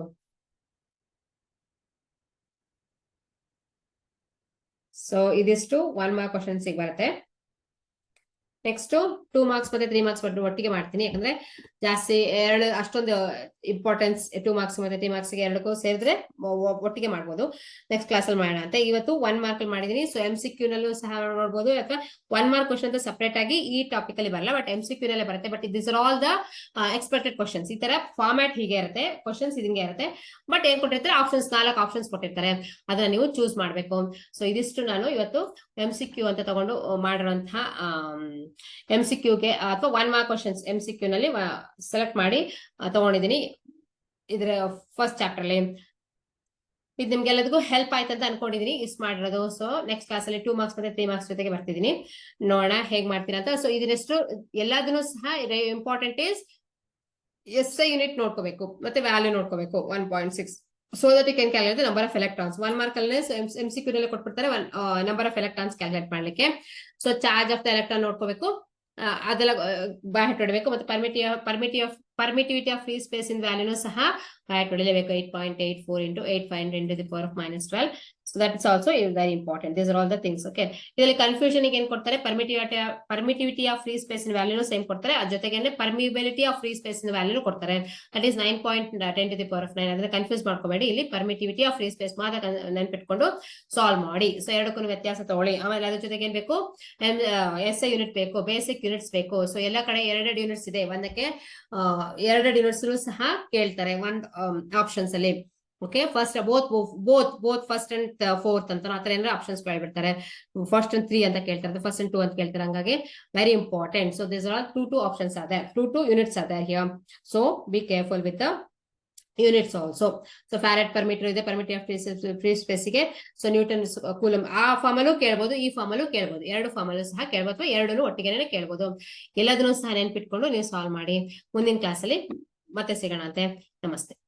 ಸೊ ಇದಿಷ್ಟು 1 ಮಾರ್ಕ್ ಕ್ವಶನ್ಸ್ ಬರುತ್ತೆ. ನೆಕ್ಸ್ಟ್ 2 ಮಾರ್ಕ್ಸ್ ಮತ್ತೆ 3 ಮಾರ್ಕ್ಸ್ ಒಟ್ಟಿಗೆ ಮಾಡ್ತೀನಿ, ಯಾಕಂದ್ರೆ ಜಾಸ್ತಿ ಅಷ್ಟೊಂದು ಇಂಪಾರ್ಟೆನ್ಸ್ 2 ಮಾರ್ಕ್ಸ್ ಮತ್ತೆ 3 ಮಾರ್ಕ್ಸ್ ಎರಡಕ್ಕೂ ಸೇರಿದ್ರೆ ಒಟ್ಟಿಗೆ ಮಾಡ್ಬೋದು. ನೆಕ್ಸ್ಟ್ ಕ್ಲಾಸ್ ಅಲ್ಲಿ ಮಾಡೋಣ ಅಂತ. ಇವತ್ತು 1 ಮಾರ್ಕ್ ಅಲ್ಲಿ ಮಾಡಿದೀನಿ. ಸೊ MCQ ನಲ್ಲೂ ಸಹ ನೋಡ್ಬೋದು, ಅಥವಾ 1 ಮಾರ್ಕ್ ಕ್ವಶನ್ ಅಂತ ಸಪರೇಟ್ ಆಗಿ ಈ ಟಾಪಿಕ್ ಅಲ್ಲಿ ಬರಲ್ಲ, ಬಟ್ MCQ ನಲ್ಲೇ ಬರುತ್ತೆ. But this are all the expected questions. ಈ ತರ ಫಾರ್ಮ್ಯಾಟ್ ಹೀಗೆ ಇರುತ್ತೆ, ಕ್ವಶನ್ಸ್ ಹಿಂಗೆ ಇರುತ್ತೆ. ಬಟ್ ಏನ್ ಕೊಟ್ಟಿರ್ತಾರೆ, ಆಪ್ಷನ್ಸ್ 4 ಆಪ್ಷನ್ಸ್ ಕೊಟ್ಟಿರ್ತಾರೆ, ಅದನ್ನ ನೀವು ಚೂಸ್ ಮಾಡ್ಬೇಕು. ಸೊ ಇದಿಷ್ಟು ನಾನು ಇವತ್ತು MCQ ಅಂತ ತಗೊಂಡು ಮಾಡಿರುವಂತಹ MCQಗೆ ಅಥವಾ 1 ಮಾರ್ಕ್ ಕ್ವಶನ್ಸ್ MCQ ನಲ್ಲಿ ಸೆಲೆಕ್ಟ್ ಮಾಡಿ ತಗೊಂಡಿದ್ದೀನಿ. ಇದ್ರ ಫಸ್ಟ್ ಚಾಪ್ಟರ್ ಅಲ್ಲಿ ಇದು ನಿಮ್ಗೆಲ್ಲದಕ್ಕೂ ಹೆಲ್ಪ್ ಆಯ್ತು ಅಂತ ಅನ್ಕೊಂಡಿದೀನಿ ಇಷ್ಟು ಮಾಡಿರೋದು. ಸೊ ನೆಕ್ಸ್ಟ್ ಕ್ಲಾಸ್ ಅಲ್ಲಿ 2 ಮಾರ್ಕ್ಸ್ ಮತ್ತೆ 3 ಮಾರ್ಕ್ಸ್ ಜೊತೆಗೆ ಬರ್ತಿದ್ದೀನಿ, ನೋಡೋಣ ಹೇಗ್ ಮಾಡ್ತೀರಾ ಅಂತ. ಸೊ ಇದನ್ನೆಷ್ಟು ಎಲ್ಲದನ್ನು ಸಹ ಇಂಪಾರ್ಟೆಂಟ್ ಇಸ್ SI ಯೂನಿಟ್ ನೋಡ್ಕೋಬೇಕು ಮತ್ತೆ ವ್ಯಾಲ್ಯೂ ನೋಡ್ಕೋಬೇಕು 1.6. so that you can calculate the number of electrons. 1 mark ಅಲ್ಲಿ MCQ ನಲ್ಲಿ ಕೊಟ್ಬಿಡ್ತಾರೆ number of electrons ಕ್ಯಾಲ್ಕುಲೇಟ್ ಮಾಡ್ಲಿಕ್ಕೆ. So charge of the electron ನೋಡ್ಕೋಬೇಕು, ಅದೆಲ್ಲ ಬಾಯ್ ಹೊಡಬೇಕು. ಮತ್ತೆ permittivity of free space in ವ್ಯಾಲ್ಯೂನು ಸಹ ಬಾಯ್ ಹೊಡಿಲೇಬೇಕು. 8.84 into 8 into the power of -12. So that is also very important. These are all the things. Okay, ಇದರಲ್ಲಿ ಕನ್ಫ್ಯೂಷನ್ ಗೆ ಏನ್ ಕೊಡ್ತಾರೆ, permittivity of free space in ವ್ಯಾಲ್ಯೂನು ಸೇಮ್ ಕೊಡ್ತಾರೆ, ಅದ್ರ ಜೊತೆಗೆ permeability of free space in ವ್ಯಾಲ್ಯೂನು ಕೊಡ್ತಾರೆ. That is 9.10 to the power of 9. ಅದನ್ನ ಕನ್ಫ್ಯೂಸ್ ಮಾಡ್ಕೋಬೇಡಿ. ಇಲ್ಲಿ permittivity of free space ಮಾತ್ರ ನೆನ್ಪಿಟ್ಕೊಂಡು ಸಾಲ್ವ್ ಮಾಡಿ. ಸೊ ಎರಡಕ್ಕೂ ವ್ಯತ್ಯಾಸ ತಗೊಳ್ಳಿ. ಆಮೇಲೆ ಅದ್ರ ಜೊತೆಗೆ ಏನ್ ಬೇಕು, SI ಯೂನಿಟ್ ಬೇಕು, ಬೇಸಿಕ್ ಯೂನಿಟ್ಸ್ ಬೇಕು. ಸೊ ಎಲ್ಲ ಕಡೆ 2 ಯೂನಿಟ್ಸ್ ಇದೆ, ಒಂದಕ್ಕೆ 2 ಯೂನಿಟ್ಸ್ ಸಹ ಕೇಳ್ತಾರೆ ಒಂದು ಆಪ್ಷನ್ಸ್ ಅಲ್ಲಿ. Okay, first both first and fourth ಅಂತ ಆತರ ಏನಾದ್ರು ಆಪ್ಷನ್ಸ್ ಕೇಳ್ಬಿಡ್ತಾರೆ. ಫಸ್ಟ್ ಅಂಡ್ 3 ಅಂತ ಕೇಳ್ತಾರೆ, ಫಸ್ಟ್ ಅಂಡ್ 2 ಅಂತ ಕೇಳ್ತಾರೆ. ಹಂಗಾಗಿ very important. So this are 2 options are there, 2 units are there here. So be careful with the units also. So farad per metre ಇದೆ, permittivity of free space ಗೆ. So newton coulomb ಆ form ಅಲ್ಲೂ ಕೇಳ್ಬೋದು, ಈ form ಅಲ್ಲೂ ಕೇಳ್ಬೋದು, 2 form ಅಲ್ಲೂ ಸಹ ಕೇಳ್ಬೋದು, ಅಥವಾ 2 ಒಟ್ಟಿಗೆ ಕೇಳ್ಬೋದು. ಎಲ್ಲದನ್ನೂ ಸಹ ನೆನ್ಪಿಟ್ಕೊಂಡು ನೀವು ಸಾಲ್ವ್ ಮಾಡಿ. ಮುಂದಿನ ಕ್ಲಾಸ್ ಅಲ್ಲಿ ಮತ್ತೆ ಸಿಗೋಣ ಅಂತೆ. ನಮಸ್ತೆ.